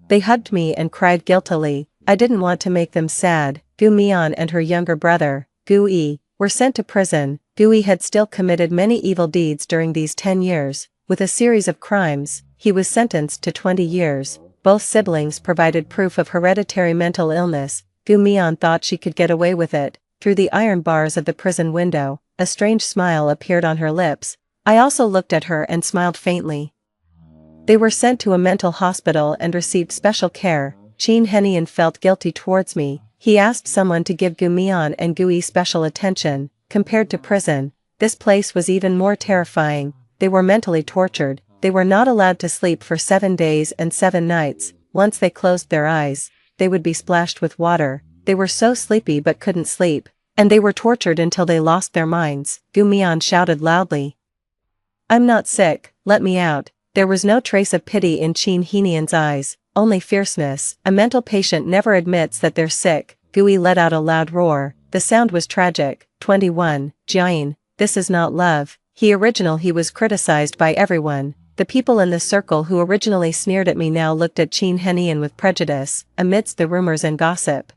They hugged me and cried guiltily. I didn't want to make them sad. Gu Mion and her younger brother, Gu Yi, were sent to prison. Gu Yi had still committed many evil deeds during these 10 years. With a series of crimes, he was sentenced to 20 years. Both siblings provided proof of hereditary mental illness. Gu Mion thought she could get away with it. Through the iron bars of the prison window, a strange smile appeared on her lips. I also looked at her and smiled faintly. They were sent to a mental hospital and received special care. Chin Henian felt guilty towards me. He asked someone to give Gu Mion and Gu Yi special attention. Compared to prison, this place was even more terrifying. They were mentally tortured. They were not allowed to sleep for 7 days and 7 nights. Once they closed their eyes, they would be splashed with water. They were so sleepy but couldn't sleep, and they were tortured until they lost their minds. Gu Mion shouted loudly. I'm not sick, let me out. There was no trace of pity in Chin Henian's eyes, only fierceness. A mental patient never admits that they're sick. Gu Yi let out a loud roar. The sound was tragic. 21. Jian, this is not love. He was criticized by everyone. The people in the circle who originally sneered at me now looked at Chin Henian with prejudice, amidst the rumors and gossip.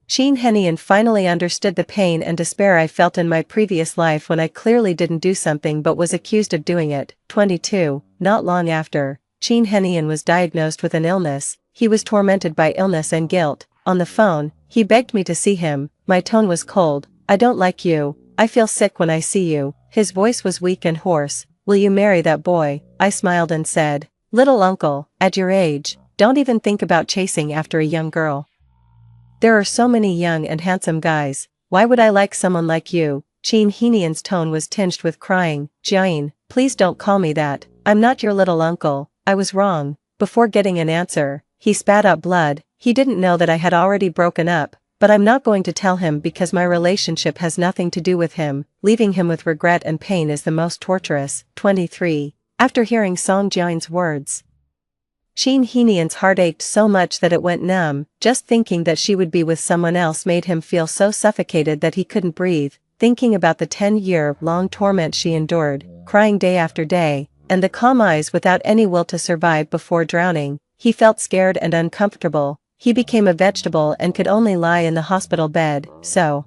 Chin Henian finally understood the pain and despair I felt in my previous life when I clearly didn't do something but was accused of doing it. 22. Not long after, Chin Henian was diagnosed with an illness. He was tormented by illness and guilt. On the phone, he begged me to see him. My tone was cold. I don't like you. I feel sick when I see you. His voice was weak and hoarse. Will you marry that boy? I smiled and said, little uncle, at your age, don't even think about chasing after a young girl. There are so many young and handsome guys. Why would I like someone like you? Chin Henian's tone was tinged with crying. Jian, please don't call me that. I'm not your little uncle. I was wrong. Before getting an answer, he spat out blood. He didn't know that I had already broken up, but I'm not going to tell him because my relationship has nothing to do with him. Leaving him with regret and pain is the most torturous. 23. After hearing Song Jian's words, Chin Henian's heart ached so much that it went numb. Just thinking that she would be with someone else made him feel so suffocated that he couldn't breathe. Thinking about the 10-year-long torment she endured, crying day after day, and the calm eyes without any will to survive before drowning, he felt scared and uncomfortable. He became a vegetable and could only lie in the hospital bed. So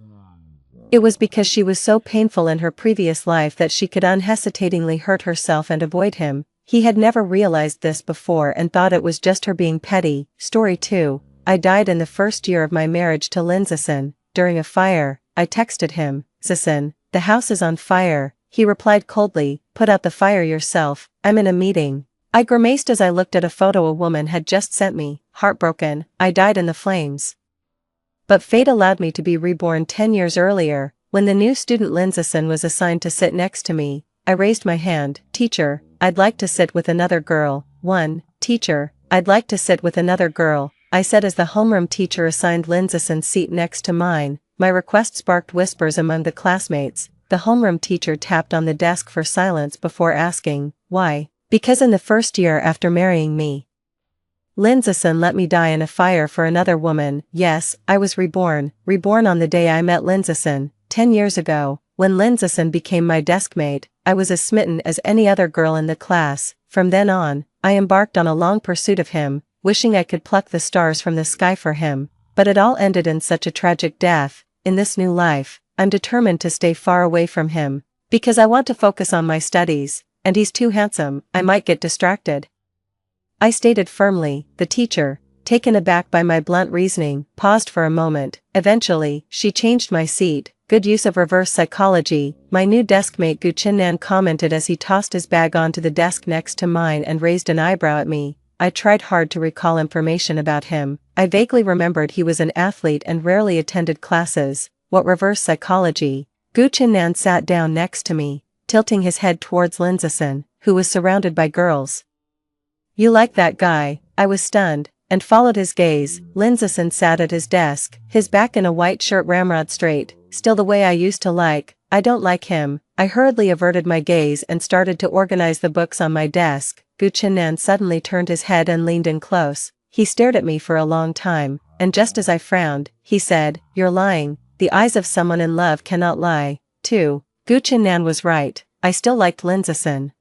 it was because she was so painful in her previous life that she could unhesitatingly hurt herself and avoid him. He had never realized this before and thought it was just her being petty. Story 2. I died in the first year of my marriage to Lin Zison. During a fire, I texted him, Zison, the house is on fire. He replied coldly, put out the fire yourself, I'm in a meeting. I grimaced as I looked at a photo a woman had just sent me. Heartbroken, I died in the flames. But fate allowed me to be reborn 10 years earlier. When the new student Lin Zison was assigned to sit next to me, I raised my hand. Teacher, I'd like to sit with another girl. 1. Teacher, I'd like to sit with another girl, I said as the homeroom teacher assigned Lin Zison's seat next to mine. My request sparked whispers among the classmates. The homeroom teacher tapped on the desk for silence before asking, why? Because in the first year after marrying me, Lin Zison let me die in a fire for another woman. Yes, I was reborn on the day I met Lin Zison, 10 years ago. When Lin Zison became my deskmate, I was as smitten as any other girl in the class. From then on, I embarked on a long pursuit of him, wishing I could pluck the stars from the sky for him. But it all ended in such a tragic death. In this new life, I'm determined to stay far away from him, because I want to focus on my studies, and he's too handsome, I might get distracted. I stated firmly. The teacher, taken aback by my blunt reasoning, paused for a moment. Eventually, she changed my seat. Good use of reverse psychology, my new deskmate Gu Chinnan commented as he tossed his bag onto the desk next to mine and raised an eyebrow at me. I tried hard to recall information about him. I vaguely remembered he was an athlete and rarely attended classes. what reverse psychology? Gu Chennan sat down next to me, tilting his head towards Linzison, who was surrounded by girls. You like that guy? I was stunned, and followed his gaze. Linzison sat at his desk, his back in a white shirt ramrod straight, still the way I used to like. I don't like him. I hurriedly averted my gaze and started to organize the books on my desk. Gu Chennan suddenly turned his head and leaned in close. He stared at me for a long time, and just as I frowned, he said, "You're lying. The eyes of someone in love cannot lie." Too. Gu Chennan was right. I still liked Linzison.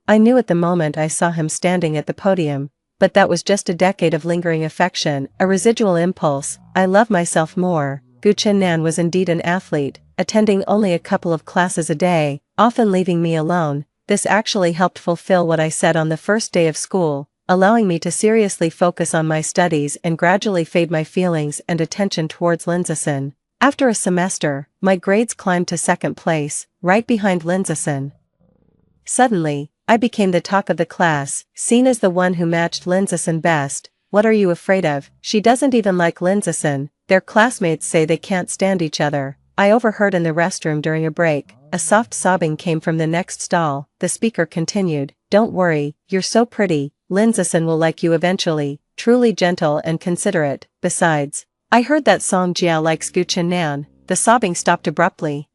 I knew at the moment I saw him standing at the podium, but that was just a decade of lingering affection, a residual impulse. I love myself more. Gu Chennan was indeed an athlete, attending only a couple of classes a day, often leaving me alone. This actually helped fulfill what I said on the first day of school, allowing me to seriously focus on my studies and gradually fade my feelings and attention towards Linzison. After a semester, my grades climbed to second place, right behind Linzison. Suddenly, I became the talk of the class, seen as the one who matched Linzison best. What are you afraid of? She doesn't even like Linzison. Their classmates say they can't stand each other. I overheard in the restroom during a break. A soft sobbing came from the next stall. The speaker continued, "Don't worry, you're so pretty. Linzison will like you eventually, truly gentle and considerate. Besides, I heard that Song Jia likes Gu Chennan." The sobbing stopped abruptly,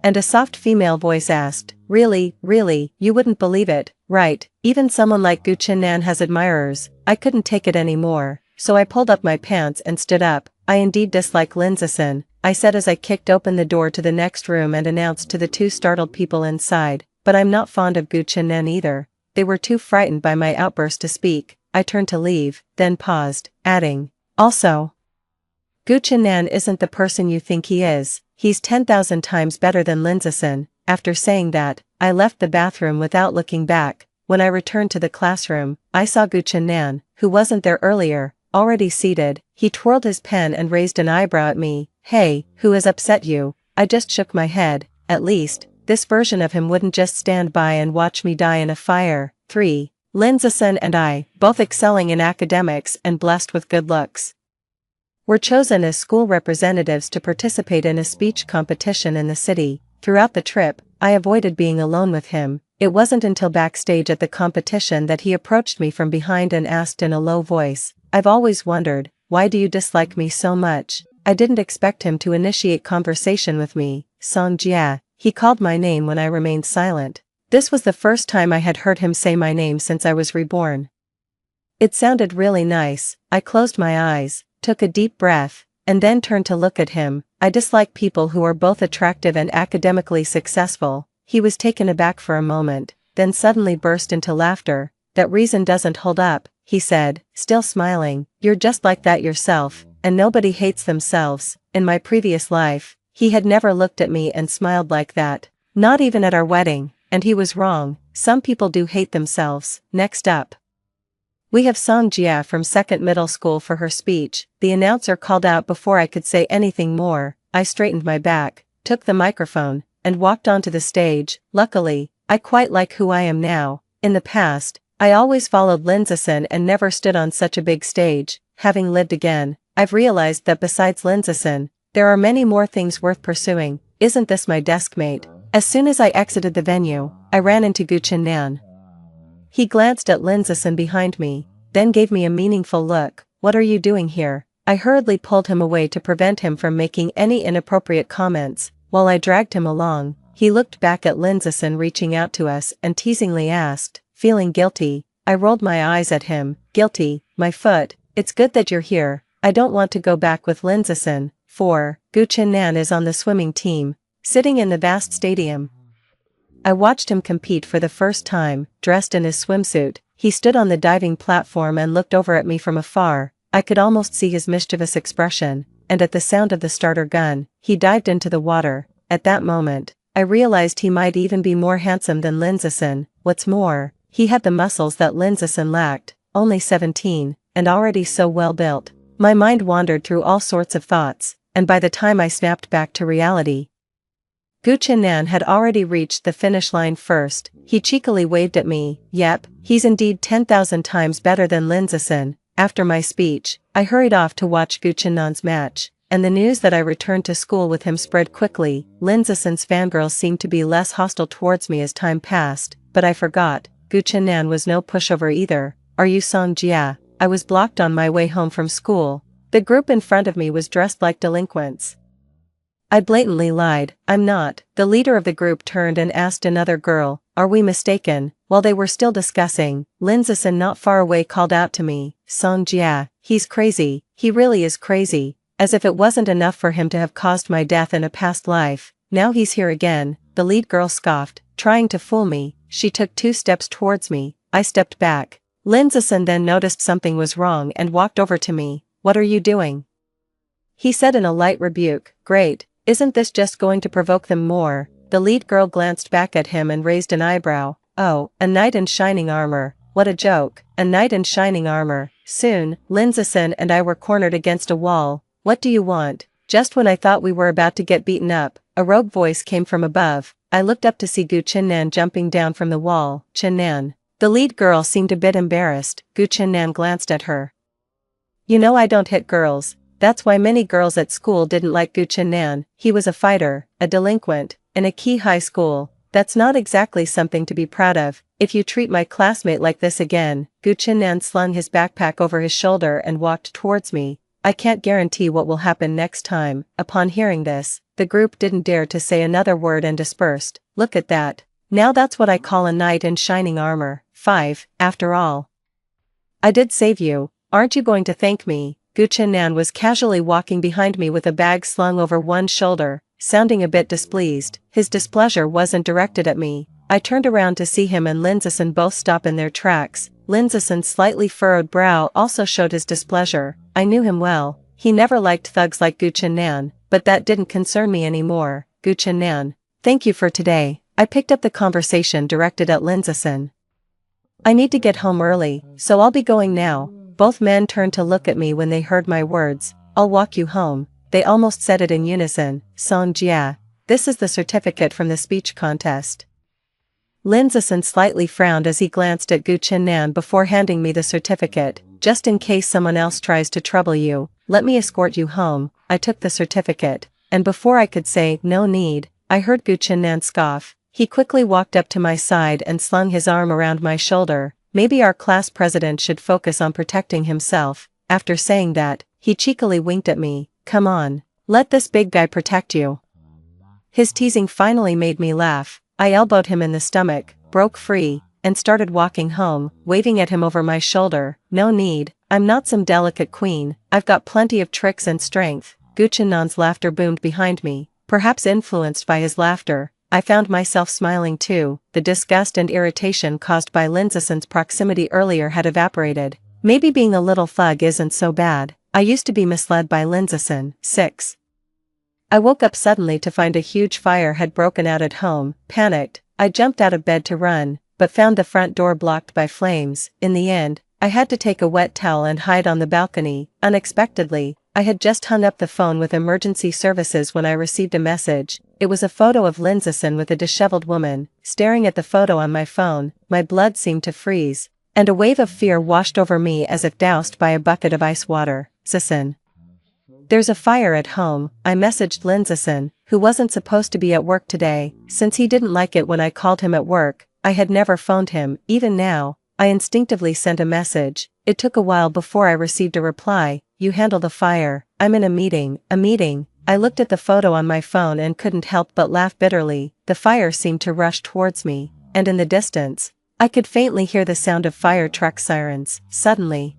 and a soft female voice asked, "Really, really, you wouldn't believe it, right? Even someone like Gu Chennan has admirers." I couldn't take it anymore, so I pulled up my pants and stood up. "I indeed dislike Linzison," I said as I kicked open the door to the next room and announced to the two startled people inside, "But I'm not fond of Gu Chennan either." They were too frightened by my outburst to speak. I turned to leave, then paused, adding, "Also, Gu Chennan isn't the person you think he is. He's 10,000 times better than Linzison." After saying that, I left the bathroom without looking back. When I returned to the classroom, I saw Gu Chennan, who wasn't there earlier, already seated. He twirled his pen and raised an eyebrow at me. "Hey, who has upset you?" I just shook my head. At least, this version of him wouldn't just stand by and watch me die in a fire. 3. Linzison and I, both excelling in academics and blessed with good looks, were chosen as school representatives to participate in a speech competition in the city. Throughout the trip, I avoided being alone with him. It wasn't until backstage at the competition that he approached me from behind and asked in a low voice, "I've always wondered, why do you dislike me so much?" I didn't expect him to initiate conversation with me. "Song Jia." He called my name when I remained silent. This was the first time I had heard him say my name since I was reborn. It sounded really nice. I closed my eyes, took a deep breath, and then turned to look at him. I dislike people who are both attractive and academically successful. He was taken aback for a moment, then suddenly burst into laughter. "That reason doesn't hold up," he said, still smiling. "You're just like that yourself, and nobody hates themselves." In my previous life, he had never looked at me and smiled like that. Not even at our wedding, and he was wrong. Some people do hate themselves. Next up, we have Song Jia from second middle school for her speech. The announcer called out before I could say anything more. I straightened my back, took the microphone, and walked onto the stage. Luckily, I quite like who I am now. In the past, I always followed Linzison and never stood on such a big stage. Having lived again, I've realized that besides Linzison, there are many more things worth pursuing. Isn't this my deskmate? As soon as I exited the venue, I ran into Gu Chennan. He glanced at Linzison behind me, then gave me a meaningful look. "What are you doing here?" I hurriedly pulled him away to prevent him from making any inappropriate comments. While I dragged him along, he looked back at Linzison reaching out to us and teasingly asked, feeling guilty. I rolled my eyes at him. "Guilty? My foot. It's good that you're here. I don't want to go back with Linzison." 4. Gu Chennan is on the swimming team. Sitting in the vast stadium, I watched him compete for the first time. Dressed in his swimsuit, he stood on the diving platform and looked over at me from afar. I could almost see his mischievous expression, and at the sound of the starter gun, he dived into the water. At that moment, I realized he might even be more handsome than Linzison. What's more, he had the muscles that Linzison lacked, only 17, and already so well built. My mind wandered through all sorts of thoughts, and by the time I snapped back to reality, Gu Chennan had already reached the finish line first. He cheekily waved at me. "Yep, he's indeed 10,000 times better than Linzison." After my speech, I hurried off to watch Gu Chennan's match. and the news that I returned to school with him spread quickly. Linzason's fangirls seemed to be less hostile towards me as time passed, but I forgot, Gu Chennan was no pushover either. Are you Song Jia? I was blocked on my way home from school. The group in front of me was dressed like delinquents. I blatantly lied, I'm not. The leader of the group turned and asked another girl, are we mistaken? While they were still discussing, Linzason not far away called out to me, Song Jia, he's crazy, he really is crazy, as if it wasn't enough for him to have caused my death in a past life, now he's here again. The lead girl scoffed, trying to fool me. She took 2 steps towards me, I stepped back. Linzason then noticed something was wrong and walked over to me. What are you doing? He said in a light rebuke. Great, isn't this just going to provoke them more? The lead girl glanced back at him and raised an eyebrow. Oh, a knight in shining armor, what a joke, a knight in shining armor. Soon, Linzason and I were cornered against a wall. What do you want? Just when I thought we were about to get beaten up, a rogue voice came from above. I looked up to see Gu Chennan jumping down from the wall. Chennan. The lead girl seemed a bit embarrassed. Gu Chennan glanced at her. You know I don't hit girls. That's why many girls at school didn't like Gu Chennan. He was a fighter, a delinquent, in a key high school. That's not exactly something to be proud of. If you treat my classmate like this again. Gu Chennan slung his backpack over his shoulder and walked towards me. I can't guarantee what will happen next time. Upon hearing this, the group didn't dare to say another word and dispersed. Look at that. Now that's what I call a knight in shining armor. 5, after all. I did save you. Aren't you going to thank me? Gu Chennan was casually walking behind me with a bag slung over one shoulder, sounding a bit displeased. His displeasure wasn't directed at me. I turned around to see him and Linzason both stop in their tracks. Linzason's slightly furrowed brow also showed his displeasure. I knew him well. He never liked thugs like Gu Chennan, but that didn't concern me anymore. Gu Chennan. Thank you for today. I picked up the conversation directed at Linzason. I need to get home early, so I'll be going now. Both men turned to look at me when they heard my words. I'll walk you home. They almost said it in unison. Song Jia. This is the certificate from the speech contest. Linzason slightly frowned as he glanced at Gu Chennan before handing me the certificate. Just in case someone else tries to trouble you, let me escort you home. I took the certificate, and before I could say, no need, I heard Gu Chennan scoff. He quickly walked up to my side and slung his arm around my shoulder. Maybe our class president should focus on protecting himself. After saying that, he cheekily winked at me. Come on, let this big guy protect you. His teasing finally made me laugh. I elbowed him in the stomach, broke free, and started walking home, waving at him over my shoulder. No need, I'm not some delicate queen, I've got plenty of tricks and strength. Gu Chennan's laughter boomed behind me. Perhaps influenced by his laughter, I found myself smiling too. The disgust and irritation caused by Linzason's proximity earlier had evaporated. Maybe being a little thug isn't so bad. I used to be misled by Linzason. 6. I woke up suddenly to find a huge fire had broken out at home. Panicked, I jumped out of bed to run, but found the front door blocked by flames. In the end, I had to take a wet towel and hide on the balcony. Unexpectedly, I had just hung up the phone with emergency services when I received a message. It was a photo of Linzason with a disheveled woman. Staring at the photo on my phone, my blood seemed to freeze, and a wave of fear washed over me as if doused by a bucket of ice water. Zason. There's a fire at home, I messaged Linzason, who wasn't supposed to be at work today. Since he didn't like it when I called him at work, I had never phoned him. Even now, I instinctively sent a message. It took a while before I received a reply. You handle the fire. I'm in a meeting. A meeting? I looked at the photo on my phone and couldn't help but laugh bitterly. The fire seemed to rush towards me, and in the distance, I could faintly hear the sound of fire truck sirens. Suddenly,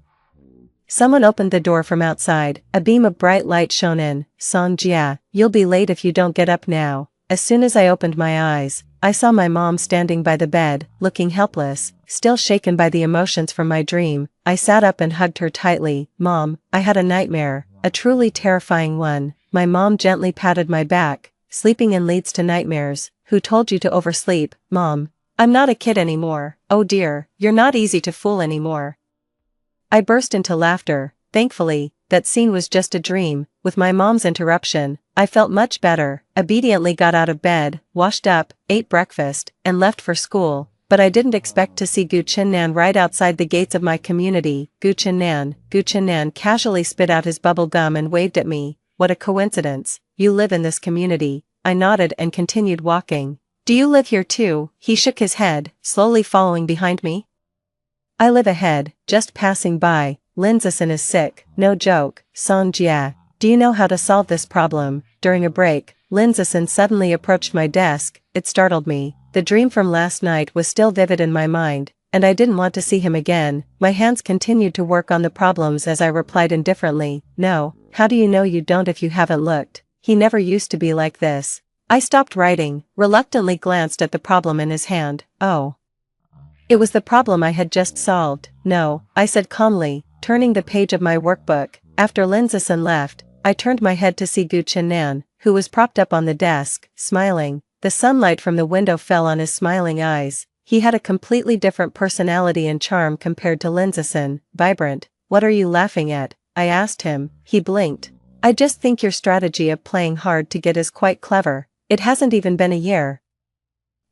someone opened the door from outside. A beam of bright light shone in. Song Jia, you'll be late if you don't get up now. As soon as I opened my eyes, I saw my mom standing by the bed, looking helpless, still shaken by the emotions from my dream. I sat up and hugged her tightly. Mom, I had a nightmare, a truly terrifying one. My mom gently patted my back. Sleeping in leads to nightmares. Who told you to oversleep, Mom? I'm not a kid anymore. Oh dear, you're not easy to fool anymore. I burst into laughter. Thankfully, that scene was just a dream. With my mom's interruption, I felt much better, obediently got out of bed, washed up, ate breakfast, and left for school. But I didn't expect to see Gu Chennan right outside the gates of my community. Gu Chennan casually spit out his bubble gum and waved at me. what a coincidence, you live in this community. I nodded and continued walking. Do you live here too? He shook his head, slowly following behind me. I live ahead, just passing by. Lindsison is sick, no joke. Songjia, do you know how to solve this problem? During a break, Lindsison suddenly approached my desk. It startled me. The dream from last night was still vivid in my mind, and I didn't want to see him again. My hands continued to work on the problems as I replied indifferently, no. How do you know you don't if you haven't looked? He never used to be like this. I stopped writing, reluctantly glanced at the problem in his hand. Oh. It was the problem I had just solved. No, I said calmly, turning the page of my workbook. After Lindsison left, I turned my head to see Gu Chennan, who was propped up on the desk, smiling. The sunlight from the window fell on his smiling eyes. He had a completely different personality and charm compared to Lindsison, vibrant. What are you laughing at? I asked him. He blinked. I just think your strategy of playing hard to get is quite clever. It hasn't even been a year.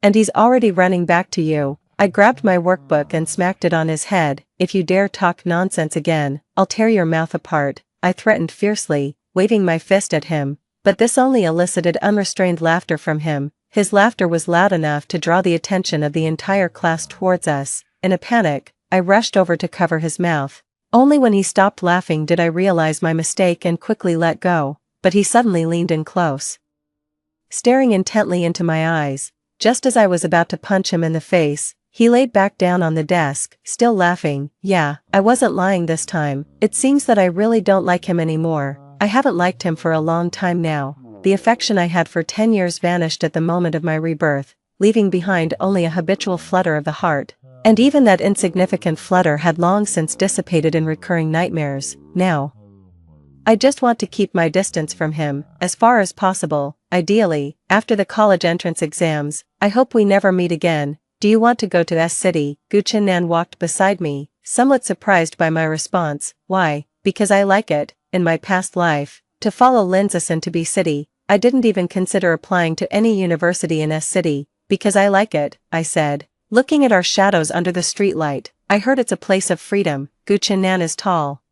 And he's already running back to you. I grabbed my workbook and smacked it on his head. If you dare talk nonsense again, I'll tear your mouth apart, I threatened fiercely, waving my fist at him. But this only elicited unrestrained laughter from him. His laughter was loud enough to draw the attention of the entire class towards us. In a panic, I rushed over to cover his mouth. Only when he stopped laughing did I realize my mistake and quickly let go, but he suddenly leaned in close, staring intently into my eyes. Just as I was about to punch him in the face, he laid back down on the desk, still laughing. Yeah, I wasn't lying this time. It seems that I really don't like him anymore. I haven't liked him for a long time now. The affection I had for 10 years vanished at the moment of my rebirth, leaving behind only a habitual flutter of the heart. And even that insignificant flutter had long since dissipated in recurring nightmares. Now, I just want to keep my distance from him, as far as possible. Ideally, after the college entrance exams, I hope we never meet again. Do you want to go to S-City? Gu Chennan walked beside me, somewhat surprised by my response. Why? Because I like it. In my past life, to follow Lindsison to B-City, I didn't even consider applying to any university in S-City, because I like it, I said. Looking at our shadows under the streetlight, I heard it's a place of freedom. Gu Chennan is tall,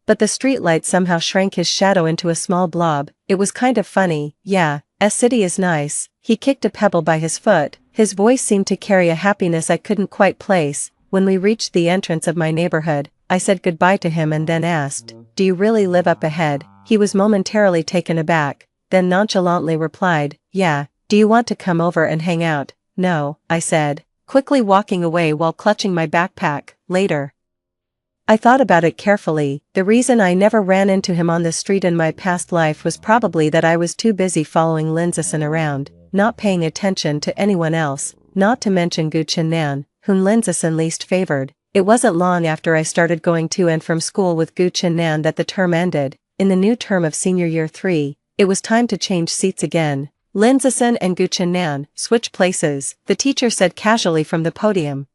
but the streetlight somehow shrank his shadow into a small blob. It was kind of funny. Yeah, S-City is nice. He kicked a pebble by his foot. His voice seemed to carry a happiness I couldn't quite place. When we reached the entrance of my neighborhood, I said goodbye to him and then asked, do you really live up ahead? He was momentarily taken aback, then nonchalantly replied, yeah. Do you want to come over and hang out? No, I said, quickly walking away while clutching my backpack. Later. I thought about it carefully. The reason I never ran into him on the street in my past life was probably that I was too busy following Lindsison around, not paying attention to anyone else, not to mention Gu Chennan, whom Lindsison least favored. It wasn't long after I started going to and from school with Gu Chennan that the term ended. In the new term of senior year 3, it was time to change seats again. Lindsison and Gu Chennan switched places, the teacher said casually from the podium.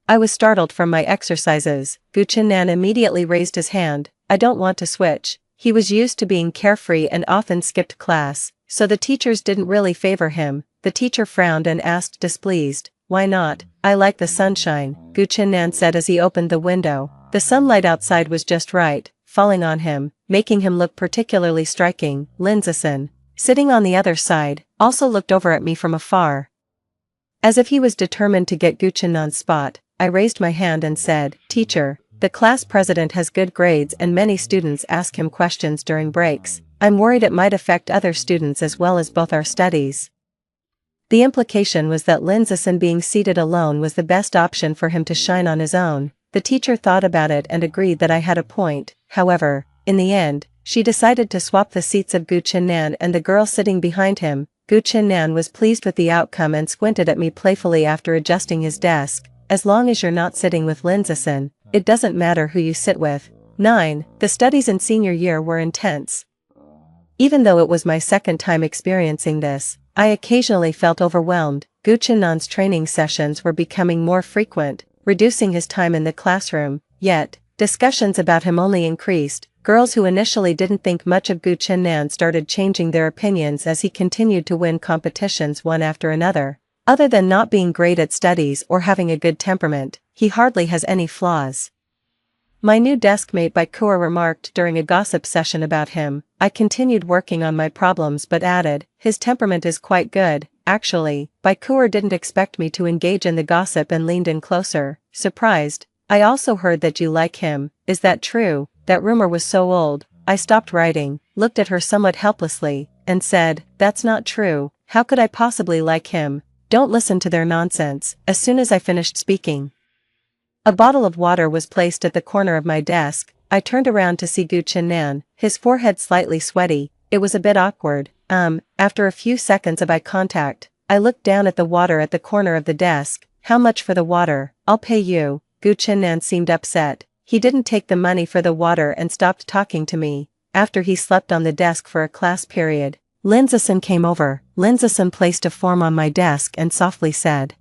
I was startled from my exercises. Gu Chennan immediately raised his hand. I don't want to switch. He was used to being carefree and often skipped class, so the teachers didn't really favor him. The teacher frowned and asked displeased, why not? I like the sunshine, Gu Chennan said as he opened the window. The sunlight outside was just right, falling on him, making him look particularly striking. Lindsison, sitting on the other side, also looked over at me from afar, as if he was determined to get Gu Chennan's spot. I raised my hand and said, teacher, the class president has good grades and many students ask him questions during breaks. I'm worried it might affect other students as well as both our studies. The implication was that Lindsison being seated alone was the best option for him to shine on his own. The teacher thought about it and agreed that I had a point. However, in the end, she decided to swap the seats of Gu Chennan and the girl sitting behind him. Gu Chennan was pleased with the outcome and squinted at me playfully after adjusting his desk. As long as you're not sitting with Lindsison, it doesn't matter who you sit with. 9. The studies in senior year were intense. Even though it was my second time experiencing this, I occasionally felt overwhelmed. Gu Chennan's training sessions were becoming more frequent, reducing his time in the classroom. Yet, discussions about him only increased. Girls who initially didn't think much of Gu Chennan started changing their opinions as he continued to win competitions one after another. Other than not being great at studies or having a good temperament, he hardly has any flaws. My new desk-mate Baikura remarked during a gossip session about him. I continued working on my problems but added, his temperament is quite good, actually. Baikura didn't expect me to engage in the gossip and leaned in closer, surprised. I also heard that you like him, is that true? That rumor was so old. I stopped writing, looked at her somewhat helplessly, and said, that's not true, how could I possibly like him? Don't listen to their nonsense. As soon as I finished speaking, a bottle of water was placed at the corner of my desk. I turned around to see Gu Chennan, his forehead slightly sweaty. It was a bit awkward. After a few seconds of eye contact, I looked down at the water at the corner of the desk. How much for the water? I'll pay you. Gu Chennan seemed upset. He didn't take the money for the water and stopped talking to me. After he slept on the desk for a class period, Linzason came over. Linzason placed a form on my desk and softly said,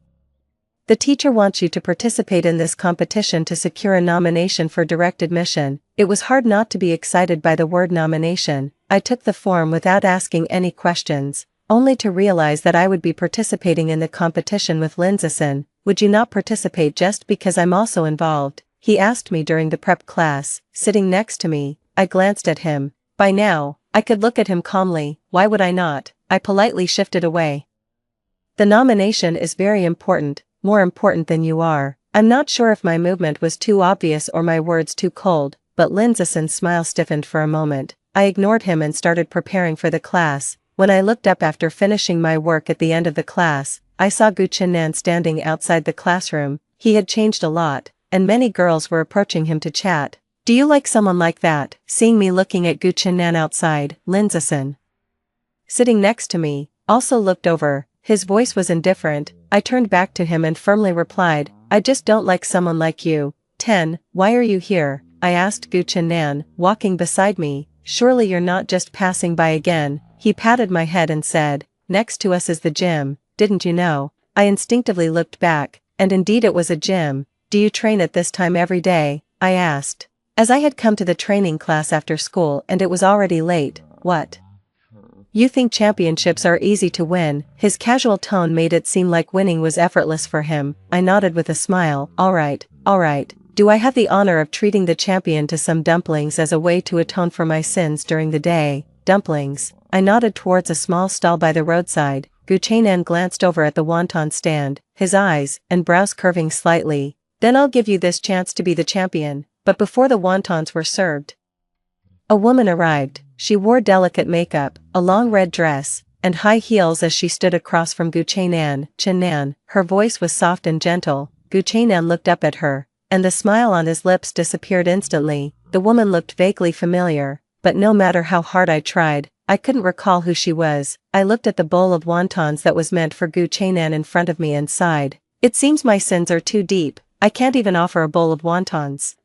the teacher wants you to participate in this competition to secure a nomination for direct admission. It was hard not to be excited by the word nomination. I took the form without asking any questions, only to realize that I would be participating in the competition with Linzason. Would you not participate just because I'm also involved? He asked me during the prep class, sitting next to me. I glanced at him. By now, I could look at him calmly. Why would I not? I politely shifted away. The nomination is very important. More important than you are. I'm not sure if my movement was too obvious or my words too cold, but Linzason's smile stiffened for a moment. I ignored him and started preparing for the class. When I looked up after finishing my work at the end of the class, I saw Gu Chennan standing outside the classroom. He had changed a lot, and many girls were approaching him to chat. Do you like someone like that? Seeing me looking at Gu Chennan outside, Linzason, sitting next to me, also looked over. His voice was indifferent. I turned back to him and firmly replied, I just don't like someone like you. 10. Why are you here? I asked Gu Chennan, walking beside me. Surely you're not just passing by again. He patted my head and said, next to us is the gym, didn't you know? I instinctively looked back, and indeed it was a gym. Do you train at this time every day? I asked, as I had come to the training class after school and it was already late. What? You think championships are easy to win? His casual tone made it seem like winning was effortless for him. I nodded with a smile. All right. Do I have the honor of treating the champion to some dumplings as a way to atone for my sins during the day? Dumplings. I nodded towards a small stall by the roadside. Gu Chennan glanced over at the wonton stand, his eyes and brows curving slightly. Then I'll give you this chance to be the champion. But before the wontons were served, a woman arrived. She wore delicate makeup, a long red dress, and high heels as she stood across from Gu Chennan. Her voice was soft and gentle. Gu Chennan looked up at her, and the smile on his lips disappeared instantly. The woman looked vaguely familiar, but no matter how hard I tried, I couldn't recall who she was. I looked at the bowl of wontons that was meant for Gu Chennan in front of me and sighed. It seems my sins are too deep. I can't even offer a bowl of wontons.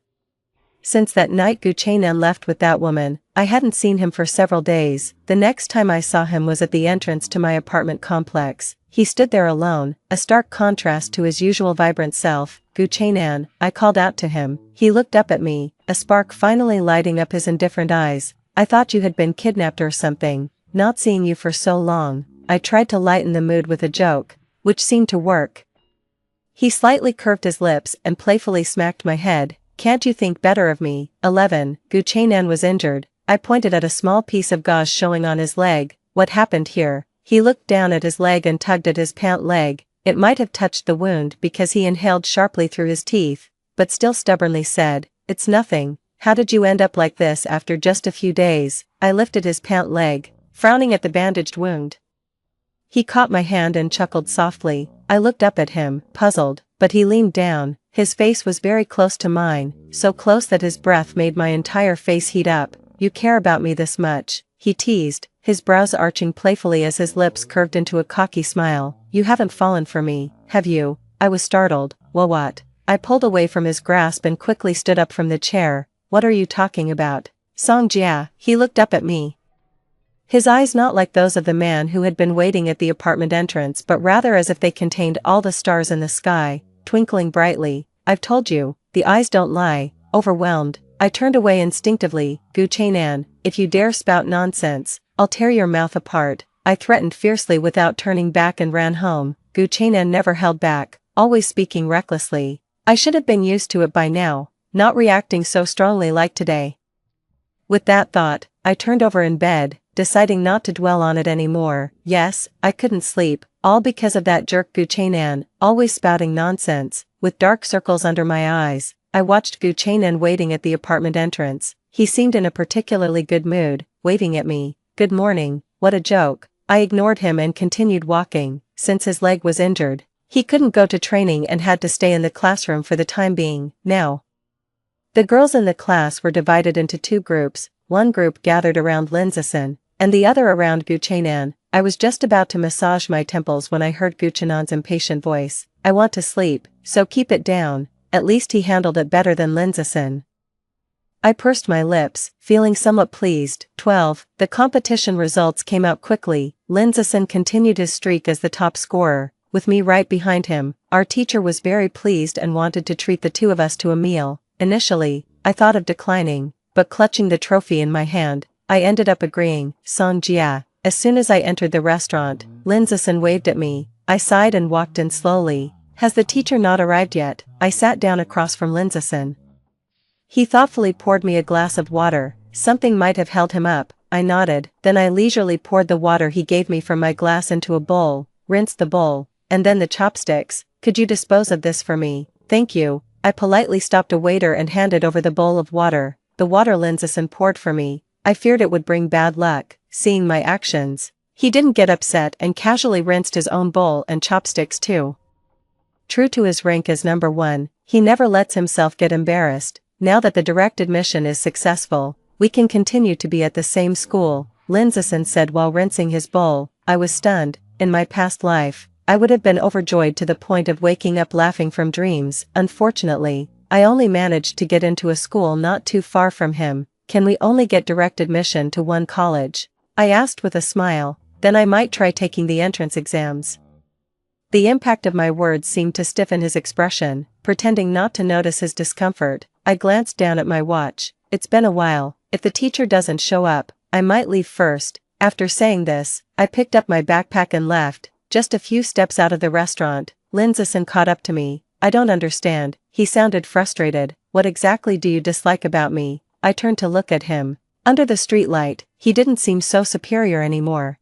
Since that night Gu Chennan left with that woman, I hadn't seen him for several days. The next time I saw him was at the entrance to my apartment complex. He stood there alone, a stark contrast to his usual vibrant self. Gu Chennan, I called out to him. He looked up at me, a spark finally lighting up his indifferent eyes. I thought you had been kidnapped or something. Not seeing you for so long. I tried to lighten the mood with a joke, which seemed to work. He slightly curved his lips and playfully smacked my head. Can't you think better of me? 11. Gu Chennan was injured. I pointed at a small piece of gauze showing on his leg. What happened here? He looked down at his leg and tugged at his pant leg. It might have touched the wound because he inhaled sharply through his teeth, but still stubbornly said, it's nothing. How did you end up like this after just a few days? I lifted his pant leg, frowning at the bandaged wound. He caught my hand and chuckled softly. I looked up at him, puzzled, but he leaned down. His face was very close to mine, so close that his breath made my entire face heat up. You care about me this much? He teased, his brows arching playfully as his lips curved into a cocky smile. You haven't fallen for me, have you? I was startled. Well, what? I pulled away from his grasp and quickly stood up from the chair. What are you talking about? Songjia, he looked up at me. His eyes not like those of the man who had been waiting at the apartment entrance but rather as if they contained all the stars in the sky, twinkling brightly. I've told you, the eyes don't lie. Overwhelmed, I turned away instinctively. Gu Chennan, if you dare spout nonsense, I'll tear your mouth apart. I threatened fiercely without turning back and ran home. Gu Chennan never held back, always speaking recklessly. I should have been used to it by now. not reacting so strongly like today. With that thought, I turned over in bed, deciding not to dwell on it anymore. Yes, I couldn't sleep, all because of that jerk Guchenan, always spouting nonsense. With dark circles under my eyes, I watched Guchenan waiting at the apartment entrance. He seemed in a particularly good mood, waving at me. Good morning, what a joke. I ignored him and continued walking. Since his leg was injured, he couldn't go to training and had to stay in the classroom for the time being. Now, the girls in the class were divided into two groups, one group gathered around Linzison, and the other around Guchenan. I was just about to massage my temples when I heard Guchenan's impatient voice. I want to sleep, so keep it down. At least he handled it better than Linzison. I pursed my lips, feeling somewhat pleased. 12. The competition results came out quickly. Linzison continued his streak as the top scorer, with me right behind him. Our teacher was very pleased and wanted to treat the two of us to a meal. Initially, I thought of declining, but clutching the trophy in my hand, I ended up agreeing. Song Jia. As soon as I entered the restaurant, Linzison waved at me. I sighed and walked in slowly. Has the teacher not arrived yet? I sat down across from Linzison. He thoughtfully poured me a glass of water. Something might have held him up. I nodded, then I leisurely poured the water he gave me from my glass into a bowl, rinsed the bowl, and then the chopsticks. Could you dispose of this for me? Thank you. I politely stopped a waiter and handed over the bowl of water. The water Linzison poured for me. I feared it would bring bad luck. Seeing my actions, he didn't get upset and casually rinsed his own bowl and chopsticks too. True to his rank as number one, he never lets himself get embarrassed. Now that the direct admission is successful, we can continue to be at the same school, Linzison said while rinsing his bowl. I was stunned. In my past life, I would have been overjoyed to the point of waking up laughing from dreams. Unfortunately, I only managed to get into a school not too far from him. Can we only get direct admission to one college? I asked with a smile. Then I might try taking the entrance exams. The impact of my words seemed to stiffen his expression. Pretending not to notice his discomfort, I glanced down at my watch. It's been a while. If the teacher doesn't show up, I might leave first. After saying this, I picked up my backpack and left. Just a few steps out of the restaurant, Linzison caught up to me. I don't understand. He sounded frustrated. What exactly do you dislike about me? I turned to look at him. Under the streetlight, he didn't seem so superior anymore.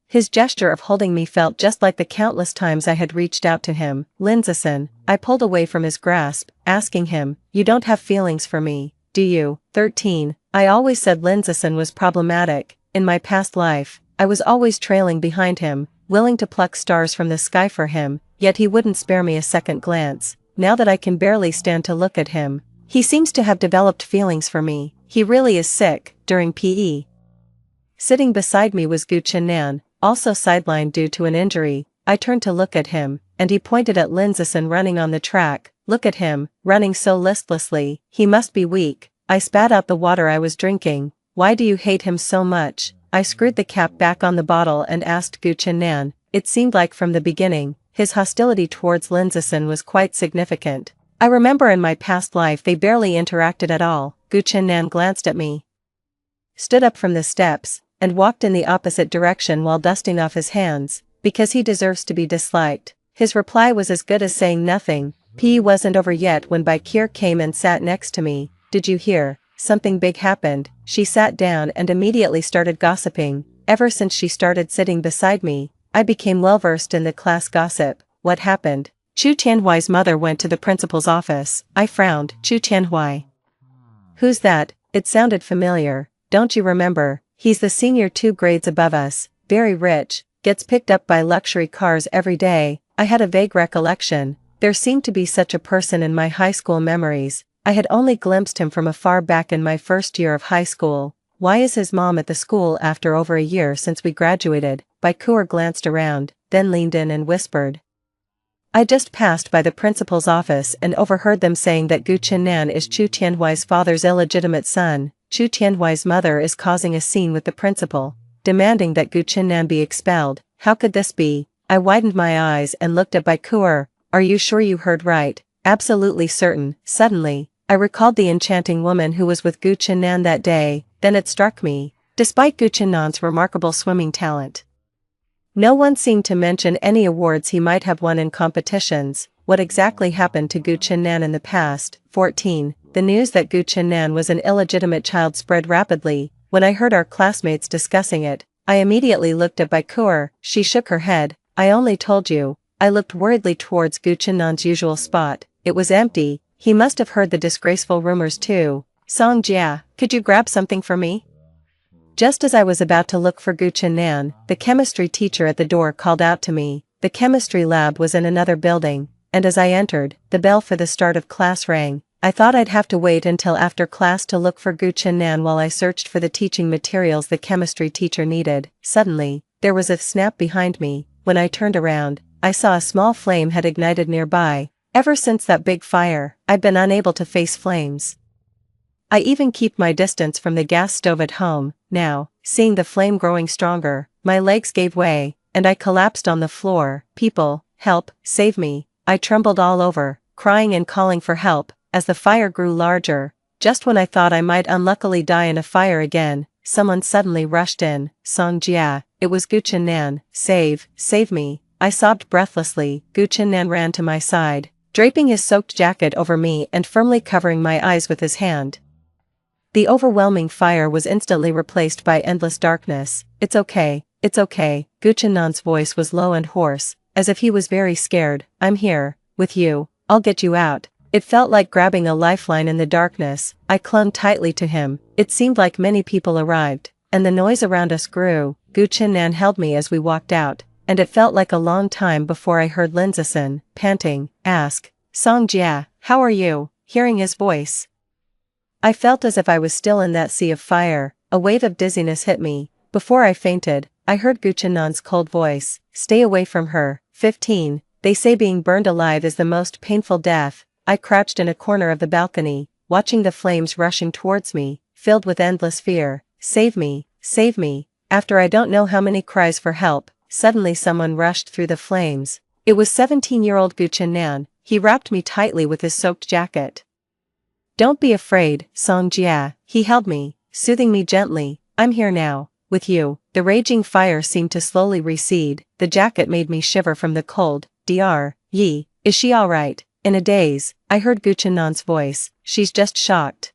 His gesture of holding me felt just like the countless times I had reached out to him. Linzison, I pulled away from his grasp, asking him, you don't have feelings for me, do you? 13. I always said Linzison was problematic. In my past life, I was always trailing behind him, willing to pluck stars from the sky for him, yet he wouldn't spare me a second glance. Now that I can barely stand to look at him, he seems to have developed feelings for me. He really is sick. During PE, sitting beside me was Guchenan, also sidelined due to an injury. I turned to look at him, and he pointed at Linzison running on the track. Look at him, running so listlessly. He must be weak. I spat out the water I was drinking. Why do you hate him so much? I screwed the cap back on the bottle and asked Guchenan. It seemed like from the beginning, his hostility towards Linzison was quite significant. I remember in my past life they barely interacted at all. Guchenan glanced at me, stood up from the steps, and walked in the opposite direction while dusting off his hands, because he deserves to be disliked. His reply was as good as saying nothing. PE wasn't over yet when Bakir came and sat next to me. Did you hear? Something big happened. She sat down and immediately started gossiping. Ever since she started sitting beside me, I became well versed in the class gossip. What happened? Chu Tianhuai's mother went to the principal's office. I frowned. Chu Tianhuai. Who's that? It sounded familiar. Don't you remember? He's the senior 2 grades above us, very rich, gets picked up by luxury cars every day. I had a vague recollection. There seemed to be such a person in my high school memories. I had only glimpsed him from afar back in my first year of high school. Why is his mom at the school after over a year since we graduated? Baikuer glanced around, then leaned in and whispered. I just passed by the principal's office and overheard them saying that Gu Chennan is Chu Tianhuai's father's illegitimate son. Chu Tianhuai's mother is causing a scene with the principal, demanding that Gu Chennan be expelled. How could this be? I widened my eyes and looked at Baikuer. Are you sure you heard right? Absolutely certain. Suddenly, I recalled the enchanting woman who was with Gu Chennan that day. Then it struck me. Despite Gu Chennan's remarkable swimming talent, no one seemed to mention any awards he might have won in competitions. What exactly happened to Gu Chennan in the past? 14. the news that Gu Chennan was an illegitimate child spread rapidly. When I heard our classmates discussing it, I immediately looked at Baikur. She shook her head. I only told you. I looked worriedly towards Gu Chennan's usual spot. It was empty. He must have heard the disgraceful rumors too. Song Jia, could you grab something for me? Just as I was about to look for Gu Chennan, the chemistry teacher at the door called out to me. The chemistry lab was in another building, and as I entered, the bell for the start of class rang. I thought I'd have to wait until after class to look for Gu Chennan while I searched for the teaching materials the chemistry teacher needed. Suddenly, there was a snap behind me. When I turned around, I saw a small flame had ignited nearby. Ever since that big fire, I'd been unable to face flames. I even keep my distance from the gas stove at home. Now, seeing the flame growing stronger, my legs gave way, and I collapsed on the floor. People, help, save me. I trembled all over, crying and calling for help. As the fire grew larger, just when I thought I might unluckily die in a fire again, someone suddenly rushed in. Song Jia, it was Gu Chennan. Save me. I sobbed breathlessly. Gu Chennan ran to my side, draping his soaked jacket over me and firmly covering my eyes with his hand. The overwhelming fire was instantly replaced by endless darkness. It's okay. Gu Chennan's voice was low and hoarse, as if he was very scared. I'm here, with you. I'll get you out. It felt like grabbing a lifeline in the darkness. I clung tightly to him. It seemed like many people arrived, and the noise around us grew. Gu Chennan held me as we walked out, and it felt like a long time before I heard Lin Zisun, panting, ask, Song Jia, how are you? Hearing his voice, I felt as if I was still in that sea of fire. A wave of dizziness hit me. Before I fainted, I heard Gu Chennan's cold voice, stay away from her. 15. They say being burned alive is the most painful death. I crouched in a corner of the balcony, watching the flames rushing towards me, filled with endless fear. Save me, save me. After I don't know how many cries for help, suddenly someone rushed through the flames. It was 17-year-old Gu Chennan. He wrapped me tightly with his soaked jacket. Don't be afraid, Song Jia, he held me, soothing me gently. I'm here now, with you. The raging fire seemed to slowly recede. The jacket made me shiver from the cold. Dr. Yi, is she alright? In a daze, I heard Gu Chennan's voice. She's just shocked.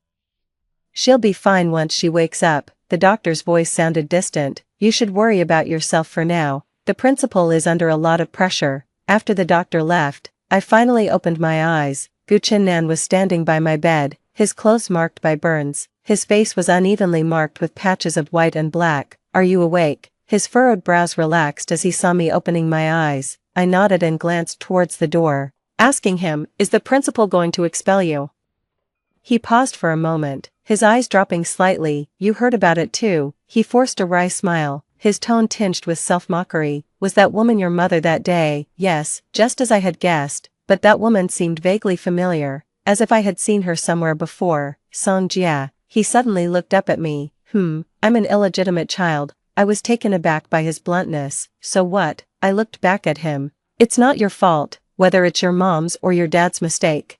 She'll be fine once she wakes up. The doctor's voice sounded distant. You should worry about yourself for now. The principal is under a lot of pressure. After the doctor left, I finally opened my eyes. Gu Chennan was standing by my bed, his clothes marked by burns. His face was unevenly marked with patches of white and black. Are you awake? His furrowed brows relaxed as he saw me opening my eyes. I nodded and glanced towards the door, asking him, is the principal going to expel you? He paused for a moment, his eyes dropping slightly. You heard about it too. He forced a wry smile, his tone tinged with self-mockery. Was that woman your mother that day? Yes, just as I had guessed, but that woman seemed vaguely familiar, as if I had seen her somewhere before. Song Jia, he suddenly looked up at me. I'm an illegitimate child. I was taken aback by his bluntness. So what? I looked back at him. It's not your fault, whether it's your mom's or your dad's mistake.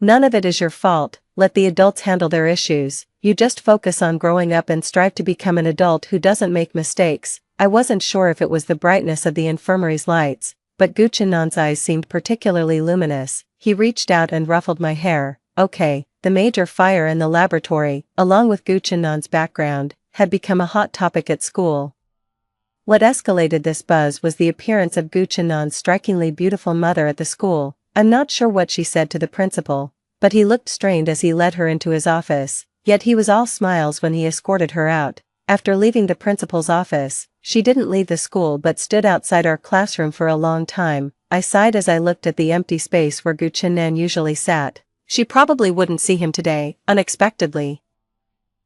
None of it is your fault. Let the adults handle their issues. You just focus on growing up and strive to become an adult who doesn't make mistakes. I wasn't sure if it was the brightness of the infirmary's lights, but Gu Chennan's eyes seemed particularly luminous. He reached out and ruffled my hair. Okay, the major fire in the laboratory, along with Gu Chennan's background, had become a hot topic at school. What escalated this buzz was the appearance of Gu Chennan's strikingly beautiful mother at the school. I'm not sure what she said to the principal, but he looked strained as he led her into his office, yet he was all smiles when he escorted her out. After leaving the principal's office, she didn't leave the school but stood outside our classroom for a long time. I sighed as I looked at the empty space where Gu Chennan usually sat. She probably wouldn't see him today, unexpectedly.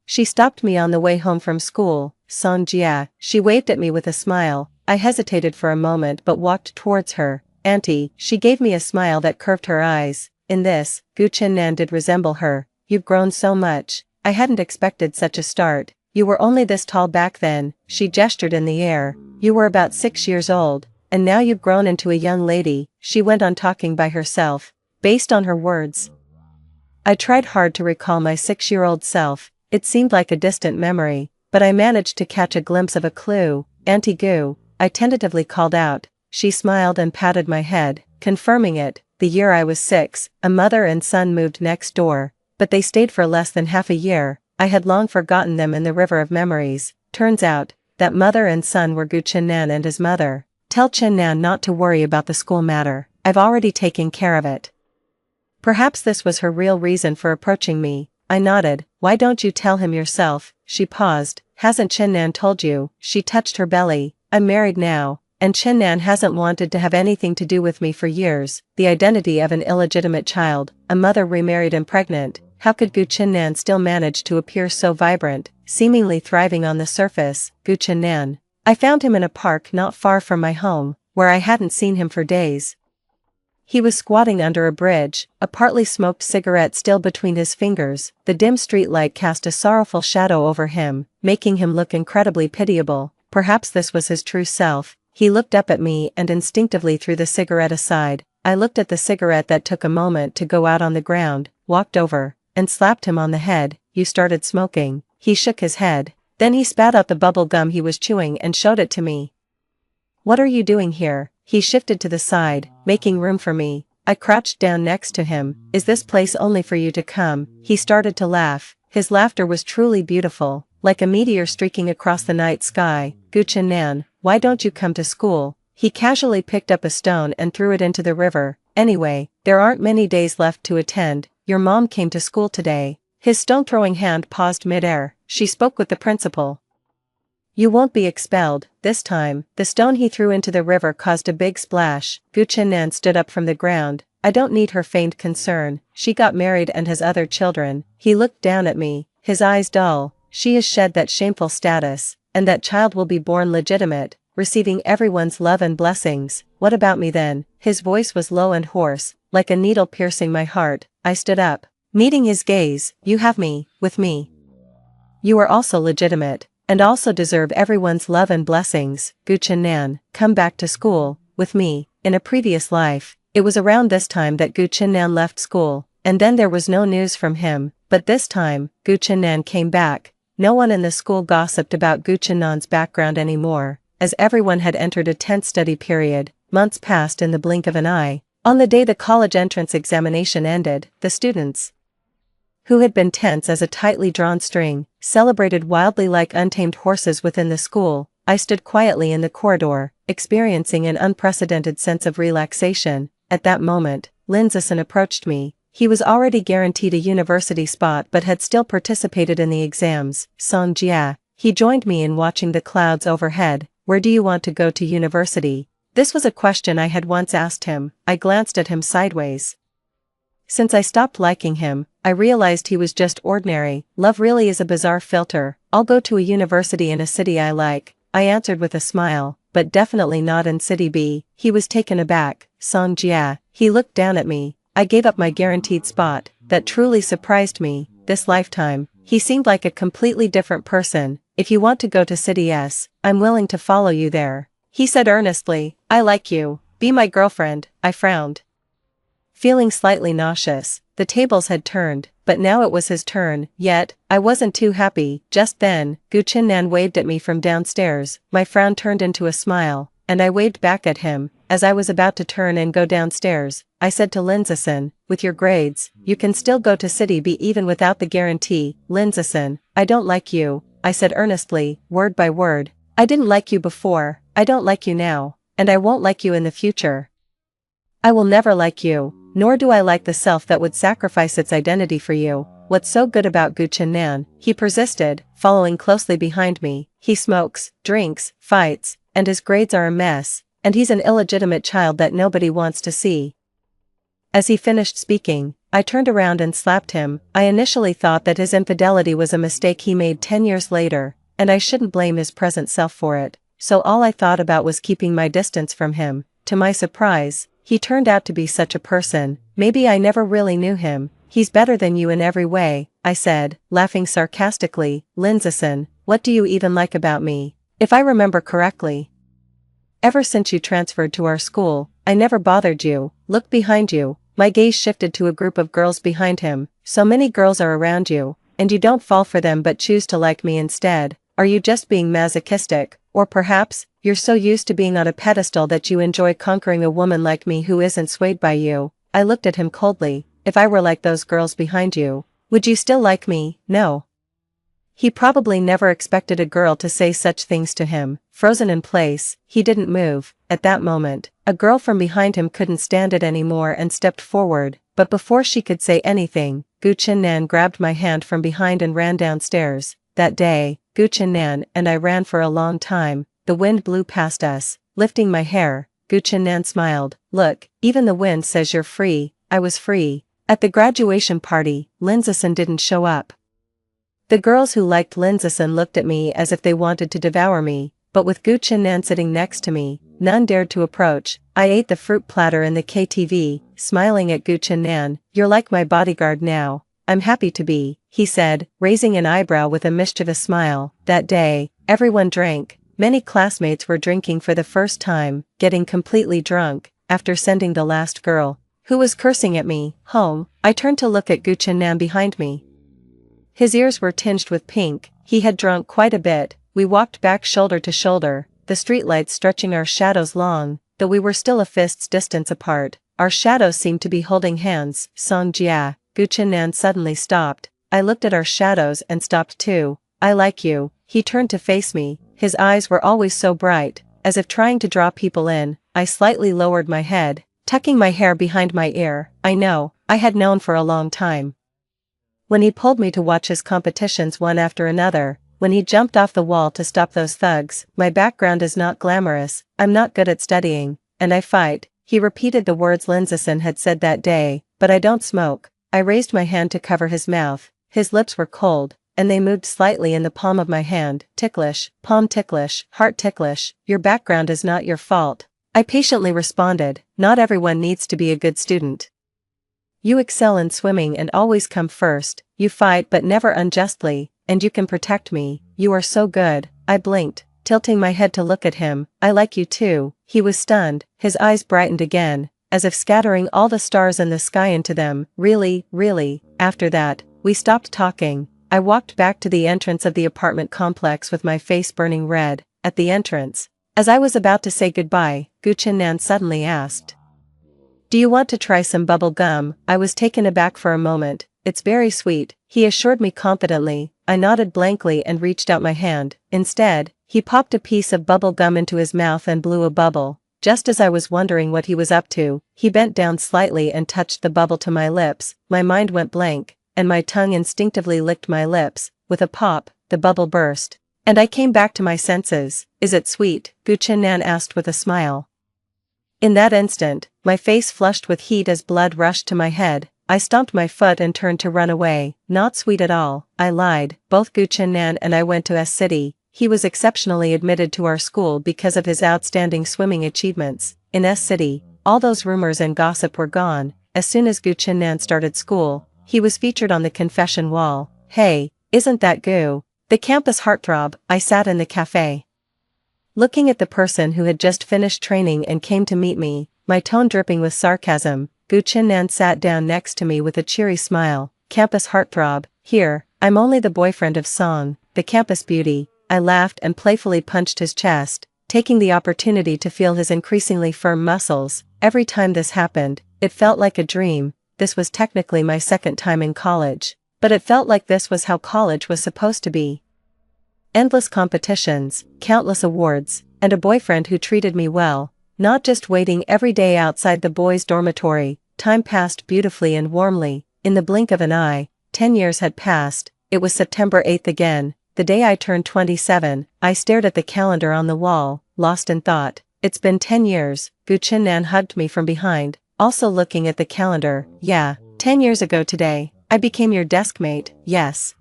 She stopped me on the way home from school. Song Jia, she waved at me with a smile. I hesitated for a moment but walked towards her. Auntie, she gave me a smile that curved her eyes. In this, Gu Chennan did resemble her. You've grown so much. I hadn't expected such a start. You were only this tall back then. She gestured in the air. You were about 6 years old, and now you've grown into a young lady. She went on talking by herself, based on her words. I tried hard to recall my 6-year-old self. It seemed like a distant memory, but I managed to catch a glimpse of a clue. Auntie Gu, I tentatively called out. She smiled and patted my head, confirming it. The year I was 6, a mother and son moved next door. but they stayed for less than half a year. I had long forgotten them in the river of memories. Turns out that mother and son were Gu Chennan and his mother. Tell Chennan not to worry about the school matter. I've already taken care of it. Perhaps this was her real reason for approaching me. I nodded. Why don't you tell him yourself? She paused. Hasn't Chennan told you? She touched her belly. I'm married now, and Chennan hasn't wanted to have anything to do with me for years. The identity of an illegitimate child, a mother remarried and pregnant. How could Gu Chennan still manage to appear so vibrant, seemingly thriving on the surface? Gu Chennan. I found him in a park not far from my home, where I hadn't seen him for days. He was squatting under a bridge, a partly smoked cigarette still between his fingers. The dim streetlight cast a sorrowful shadow over him, making him look incredibly pitiable. Perhaps this was his true self. He looked up at me and instinctively threw the cigarette aside. I looked at the cigarette that took a moment to go out on the ground, walked over, and slapped him on the head. You started smoking. He shook his head. Then he spat out the bubble gum he was chewing and showed it to me. What are you doing here? He shifted to the side, making room for me. I crouched down next to him. Is this place only for you to come? He started to laugh. His laughter was truly beautiful, like a meteor streaking across the night sky. Gu Chennan, why don't you come to school? He casually picked up a stone and threw it into the river. Anyway, there aren't many days left to attend. Your mom came to school today. His stone-throwing hand paused mid-air. She spoke with the principal. You won't be expelled, this time. The stone he threw into the river caused a big splash. Gu Chennan stood up from the ground. I don't need her feigned concern. She got married and has other children. He looked down at me, his eyes dull. She has shed that shameful status, and that child will be born legitimate, receiving everyone's love and blessings. What about me then? His voice was low and hoarse, like a needle piercing my heart. I stood up, meeting his gaze. You have me, with me. You are also legitimate, and also deserve everyone's love and blessings. Gu Chennan, come back to school, with me. In a previous life, it was around this time that Gu Chennan left school, and then there was no news from him. But this time, Gu Chennan came back. No one in the school gossiped about Gu Chennan's background anymore, as everyone had entered a tense study period. Months passed in the blink of an eye. On the day the college entrance examination ended, the students, who had been tense as a tightly drawn string, celebrated wildly like untamed horses within the school. I stood quietly in the corridor, experiencing an unprecedented sense of relaxation. At that moment, Linzison approached me. He was already guaranteed a university spot but had still participated in the exams. Song Jia. He joined me in watching the clouds overhead. Where do you want to go to university? This was a question I had once asked him. I glanced at him sideways. Since I stopped liking him, I realized he was just ordinary. Love really is a bizarre filter. I'll go to a university in a city I like, I answered with a smile, but definitely not in City B. He was taken aback. Song Jia. He looked down at me. I gave up my guaranteed spot. That truly surprised me. This lifetime, he seemed like a completely different person. If you want to go to City S, I'm willing to follow you there. He said earnestly. I like you. Be my girlfriend. I frowned, feeling slightly nauseous. The tables had turned, but now it was his turn. Yet, I wasn't too happy. Just then, Gu Chennan waved at me from downstairs. My frown turned into a smile, and I waved back at him. As I was about to turn and go downstairs, I said to Linzison, with your grades, you can still go to City B even without the guarantee. Linzison, I don't like you, I said earnestly, word by word. I didn't like you before, I don't like you now, and I won't like you in the future. I will never like you. Nor do I like the self that would sacrifice its identity for you. What's so good about Gu Chennan? He persisted, following closely behind me. He smokes, drinks, fights, and his grades are a mess, and he's an illegitimate child that nobody wants to see. As he finished speaking, I turned around and slapped him. I initially thought that his infidelity was a mistake he made 10 years later, and I shouldn't blame his present self for it, so all I thought about was keeping my distance from him. To my surprise, he turned out to be such a person. Maybe I never really knew him. He's better than you in every way, I said, laughing sarcastically. Linzison, what do you even like about me? If I remember correctly, ever since you transferred to our school, I never bothered you. Look behind you. My gaze shifted to a group of girls behind him. So many girls are around you, and you don't fall for them but choose to like me instead. Are you just being masochistic? Or perhaps, you're so used to being on a pedestal that you enjoy conquering a woman like me who isn't swayed by you. I looked at him coldly. If I were like those girls behind you, Would you still like me? No. He probably never expected a girl to say such things to him. Frozen in place, he didn't move. At that moment, a girl from behind him couldn't stand it anymore and stepped forward, but before she could say anything, Gu Chinnan grabbed my hand from behind and ran downstairs. That day, Gu Chinnan and I ran for a long time. The wind blew past us, lifting my hair. Gu Chinnan smiled. Look, even the wind says you're free. I was free. At the graduation party, Lindsayson didn't show up. The girls who liked Lindsayson looked at me as if they wanted to devour me, but with Gu Chinnan sitting next to me, none dared to approach. I ate the fruit platter in the KTV, smiling at Gu Chinnan. You're like my bodyguard now. I'm happy to be, he said, raising an eyebrow with a mischievous smile. That day, everyone drank. Many classmates were drinking for the first time, getting completely drunk, after sending the last girl, who was cursing at me, home. I turned to look at Gu Chinnan behind me. His ears were tinged with pink. He had drunk quite a bit. We walked back shoulder to shoulder, the streetlights stretching our shadows long, though we were still a fist's distance apart. Our shadows seemed to be holding hands. Song Jia. Gu Chinnan suddenly stopped. I looked at our shadows and stopped too. I like you. He turned to face me. His eyes were always so bright, as if trying to draw people in. I slightly lowered my head, tucking my hair behind my ear. I know, I had known for a long time. When he pulled me to watch his competitions one after another, when he jumped off the wall to stop those thugs. My background is not glamorous, I'm not good at studying, and I fight. He repeated the words Lindsayson had said that day, but I don't smoke. I raised my hand to cover his mouth. His lips were cold, and they moved slightly in the palm of my hand. Ticklish, palm ticklish, heart ticklish. Your background is not your fault. I patiently responded, not everyone needs to be a good student. You excel in swimming and always come first, you fight but never unjustly, and you can protect me. You are so good. I blinked, tilting my head to look at him. I like you too. He was stunned, his eyes brightened again, as if scattering all the stars in the sky into them. Really, really. After that, we stopped talking. I walked back to the entrance of the apartment complex with my face burning red. At the entrance, as I was about to say goodbye, Gu Chinnan suddenly asked, "Do you want to try some bubble gum?" I was taken aback for a moment. "It's very sweet," he assured me confidently. I nodded blankly and reached out my hand. Instead, he popped a piece of bubble gum into his mouth and blew a bubble. Just as I was wondering what he was up to, he bent down slightly and touched the bubble to my lips. My mind went blank, and my tongue instinctively licked my lips. With a pop, the bubble burst, and I came back to my senses. "Is it sweet?" Gu Chinnan asked with a smile. In that instant, my face flushed with heat as blood rushed to my head. I stomped my foot and turned to run away. "Not sweet at all," I lied. Both Gu Chinnan and I went to S-City. He was exceptionally admitted to our school because of his outstanding swimming achievements. In S-City, all those rumors and gossip were gone. As soon as Gu Chinnan started school, he was featured on the confession wall. "Hey, isn't that Gu, the campus heartthrob?" I sat in the cafe, looking at the person who had just finished training and came to meet me, my tone dripping with sarcasm. Gu Chinnan sat down next to me with a cheery smile. "Campus heartthrob, here, I'm only the boyfriend of Song, the campus beauty." I laughed and playfully punched his chest, taking the opportunity to feel his increasingly firm muscles. Every time this happened, it felt like a dream. This was technically my second time in college, but it felt like this was how college was supposed to be. Endless competitions, countless awards, and a boyfriend who treated me well, not just waiting every day outside the boys' dormitory. Time passed beautifully and warmly. In the blink of an eye, 10 years had passed. It was September 8th again, the day I turned 27. I stared at the calendar on the wall, lost in thought. "It's been 10 years, Gu Chinnan hugged me from behind, also looking at the calendar. "Yeah, 10 years ago today, I became your desk mate." "Yes."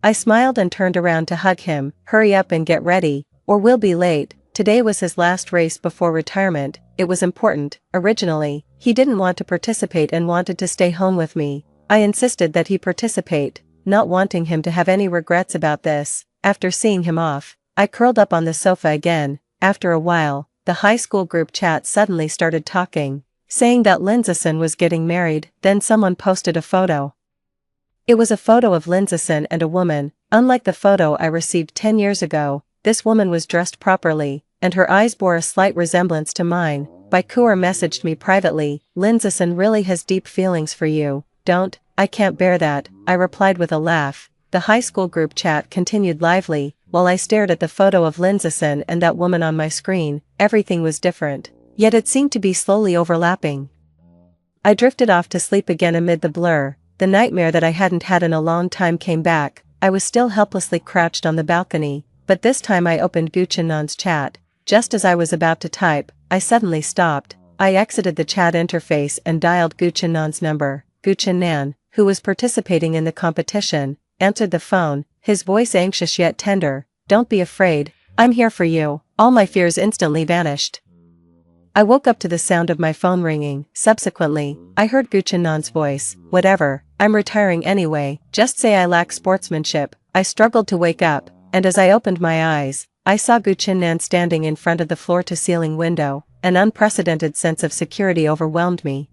I smiled and turned around to hug him. "Hurry up and get ready, or we'll be late." Today was his last race before retirement. It was important. Originally, he didn't want to participate and wanted to stay home with me. I insisted that he participate, not wanting him to have any regrets about this. After seeing him off, I curled up on the sofa again. After a while, the high school group chat suddenly started talking, saying that Lindsayson was getting married. Then someone posted a photo. It was a photo of Lindsayson and a woman. Unlike the photo I received 10 years ago, this woman was dressed properly, and her eyes bore a slight resemblance to mine. Baikouer messaged me privately, "Lindsayson really has deep feelings for you." Don't, I can't bear that, I replied with a laugh. The high school group chat continued lively, while I stared at the photo of Lindsayson and that woman on my screen. Everything was different. Yet it seemed to be slowly overlapping. I drifted off to sleep again amid the blur. The nightmare that I hadn't had in a long time came back. I was still helplessly crouched on the balcony, but this time I opened Guchinan's chat. Just as I was about to type, I suddenly stopped. I exited the chat interface and dialed Guchinan's number. Guchinan, who was participating in the competition, answered the phone, his voice anxious yet tender. Don't be afraid, I'm here for you. All my fears instantly vanished. I woke up to the sound of my phone ringing. Subsequently, I heard Guchinan's voice. Whatever, I'm retiring anyway, just say I lack sportsmanship. I struggled to wake up, and as I opened my eyes, I saw Guchinan standing in front of the floor-to-ceiling window. An unprecedented sense of security overwhelmed me.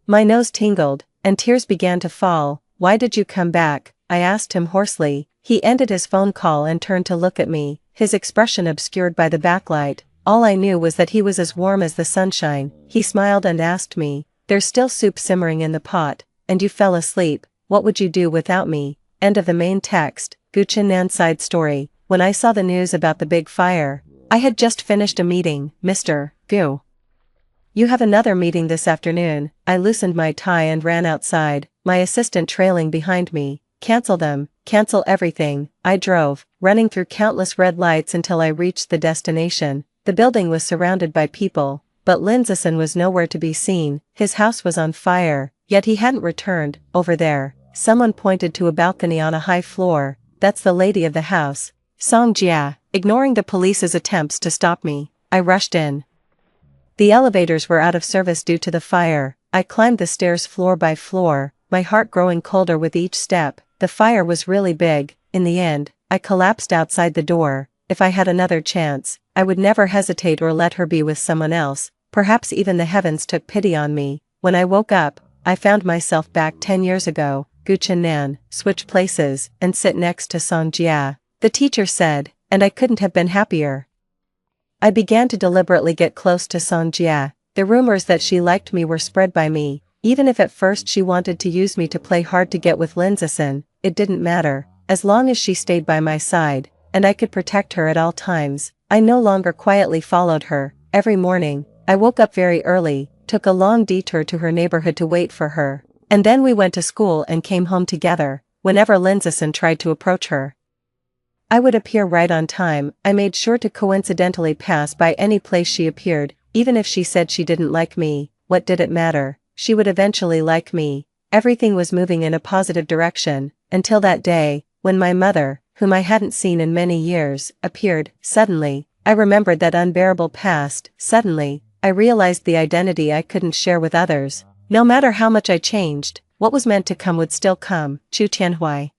My nose tingled, and tears began to fall. Why did you come back? I asked him hoarsely. He ended his phone call and turned to look at me, his expression obscured by the backlight. All I knew was that he was as warm as the sunshine. He smiled and asked me, "There's still soup simmering in the pot, and you fell asleep. What would you do without me?" End of the main text. Guchinan's side story. When I saw the news about the big fire, I had just finished a meeting. Mr. Gu, you have another meeting this afternoon. I loosened my tie and ran outside, my assistant trailing behind me. Cancel them, cancel everything. I drove, running through countless red lights until I reached the destination. The building was surrounded by people, but Lindsayson was nowhere to be seen. His house was on fire, yet he hadn't returned. Over there, someone pointed to a balcony on a high floor. That's the lady of the house. Song Jia. Ignoring the police's attempts to stop me, I rushed in. The elevators were out of service due to the fire. I climbed the stairs floor by floor, my heart growing colder with each step. The fire was really big. In the end, I collapsed outside the door. If I had another chance, I would never hesitate or let her be with someone else. Perhaps even the heavens took pity on me. When I woke up, I found myself back 10 years ago. Guchinan, switch places, and sit next to Song Jia. The teacher said, and I couldn't have been happier. I began to deliberately get close to Song Jia. The rumors that she liked me were spread by me. Even if at first she wanted to use me to play hard to get with Lindsayson, it didn't matter. As long as she stayed by my side, and I could protect her at all times, I no longer quietly followed her. Every morning, I woke up very early, took a long detour to her neighborhood to wait for her, and then we went to school and came home together. Whenever Lindsayson tried to approach her, I would appear right on time. I made sure to coincidentally pass by any place she appeared. Even if she said she didn't like me, what did it matter? She would eventually like me. Everything was moving in a positive direction, until that day, when my mother, whom I hadn't seen in many years, appeared. Suddenly, I remembered that unbearable past. Suddenly, I realized the identity I couldn't share with others. No matter how much I changed, what was meant to come would still come. Chu Tianhui,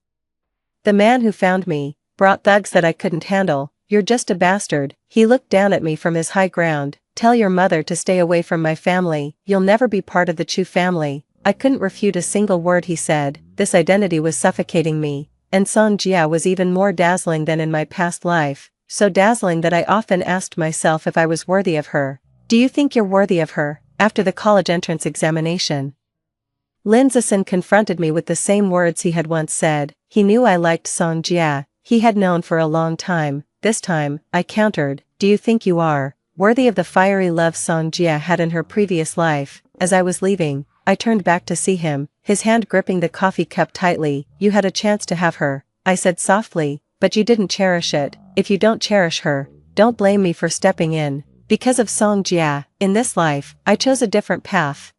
the man who found me, brought thugs that I couldn't handle. You're just a bastard. He looked down at me from his high ground. Tell your mother to stay away from my family. You'll never be part of the Chu family. I couldn't refute a single word he said. This identity was suffocating me. And Song Jia was even more dazzling than in my past life. So dazzling that I often asked myself if I was worthy of her. Do you think you're worthy of her? After the college entrance examination, Lindsayson confronted me with the same words he had once said. He knew I liked Song Jia. He had known for a long time. This time, I countered, do you think you are worthy of the fiery love Song Jia had in her previous life? As I was leaving, I turned back to see him, his hand gripping the coffee cup tightly. You had a chance to have her, I said softly, but you didn't cherish it. If you don't cherish her, don't blame me for stepping in. Because of Song Jia, in this life, I chose a different path.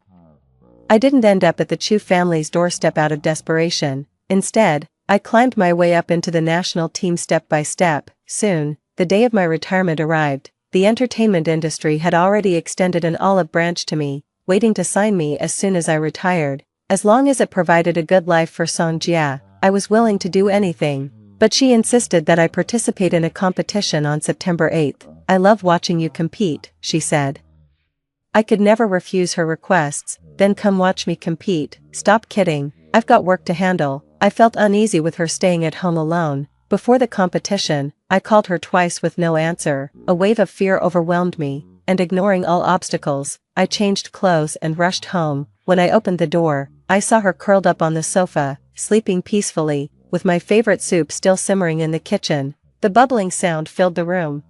I didn't end up at the Chu family's doorstep out of desperation. Instead, I climbed my way up into the national team step by step. Soon, the day of my retirement arrived. The entertainment industry had already extended an olive branch to me, waiting to sign me as soon as I retired. As long as it provided a good life for Song Jia, I was willing to do anything. But she insisted that I participate in a competition on September 8th. I love watching you compete, she said. I could never refuse her requests. Then come watch me compete. Stop kidding, I've got work to handle. I felt uneasy with her staying at home alone. Before the competition, I called her twice with no answer. A wave of fear overwhelmed me, and ignoring all obstacles, I changed clothes and rushed home. When I opened the door, I saw her curled up on the sofa, sleeping peacefully, with my favorite soup still simmering in the kitchen. The bubbling sound filled the room.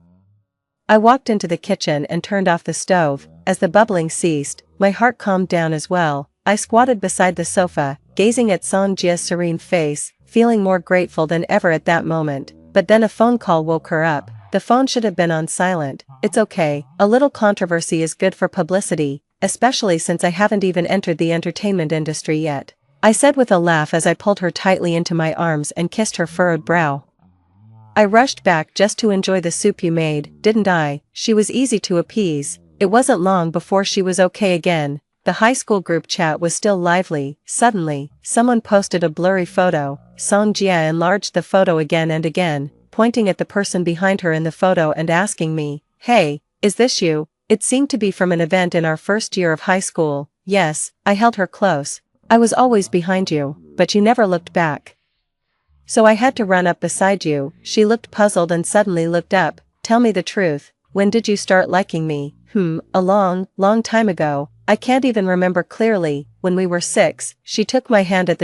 I walked into the kitchen and turned off the stove. As the bubbling ceased, my heart calmed down as well. I squatted beside the sofa, gazing at Songjia's serene face, feeling more grateful than ever at that moment. But then a phone call woke her up. The phone should have been on silent. It's okay, a little controversy is good for publicity, especially since I haven't even entered the entertainment industry yet, I said with a laugh as I pulled her tightly into my arms and kissed her furrowed brow. I rushed back just to enjoy the soup you made, didn't I? She was easy to appease. It wasn't long before she was okay again. The high school group chat was still lively. Suddenly, someone posted a blurry photo. Songjia enlarged the photo again and again, pointing at the person behind her in the photo and asking me, "Hey, is this you?" It seemed to be from an event in our first year of high school. Yes, I held her close. I was always behind you, but you never looked back. So I had to run up beside you. She looked puzzled and suddenly looked up. Tell me the truth, when did you start liking me? A long time ago. I can't even remember clearly. When we were 6, she took my hand at the door.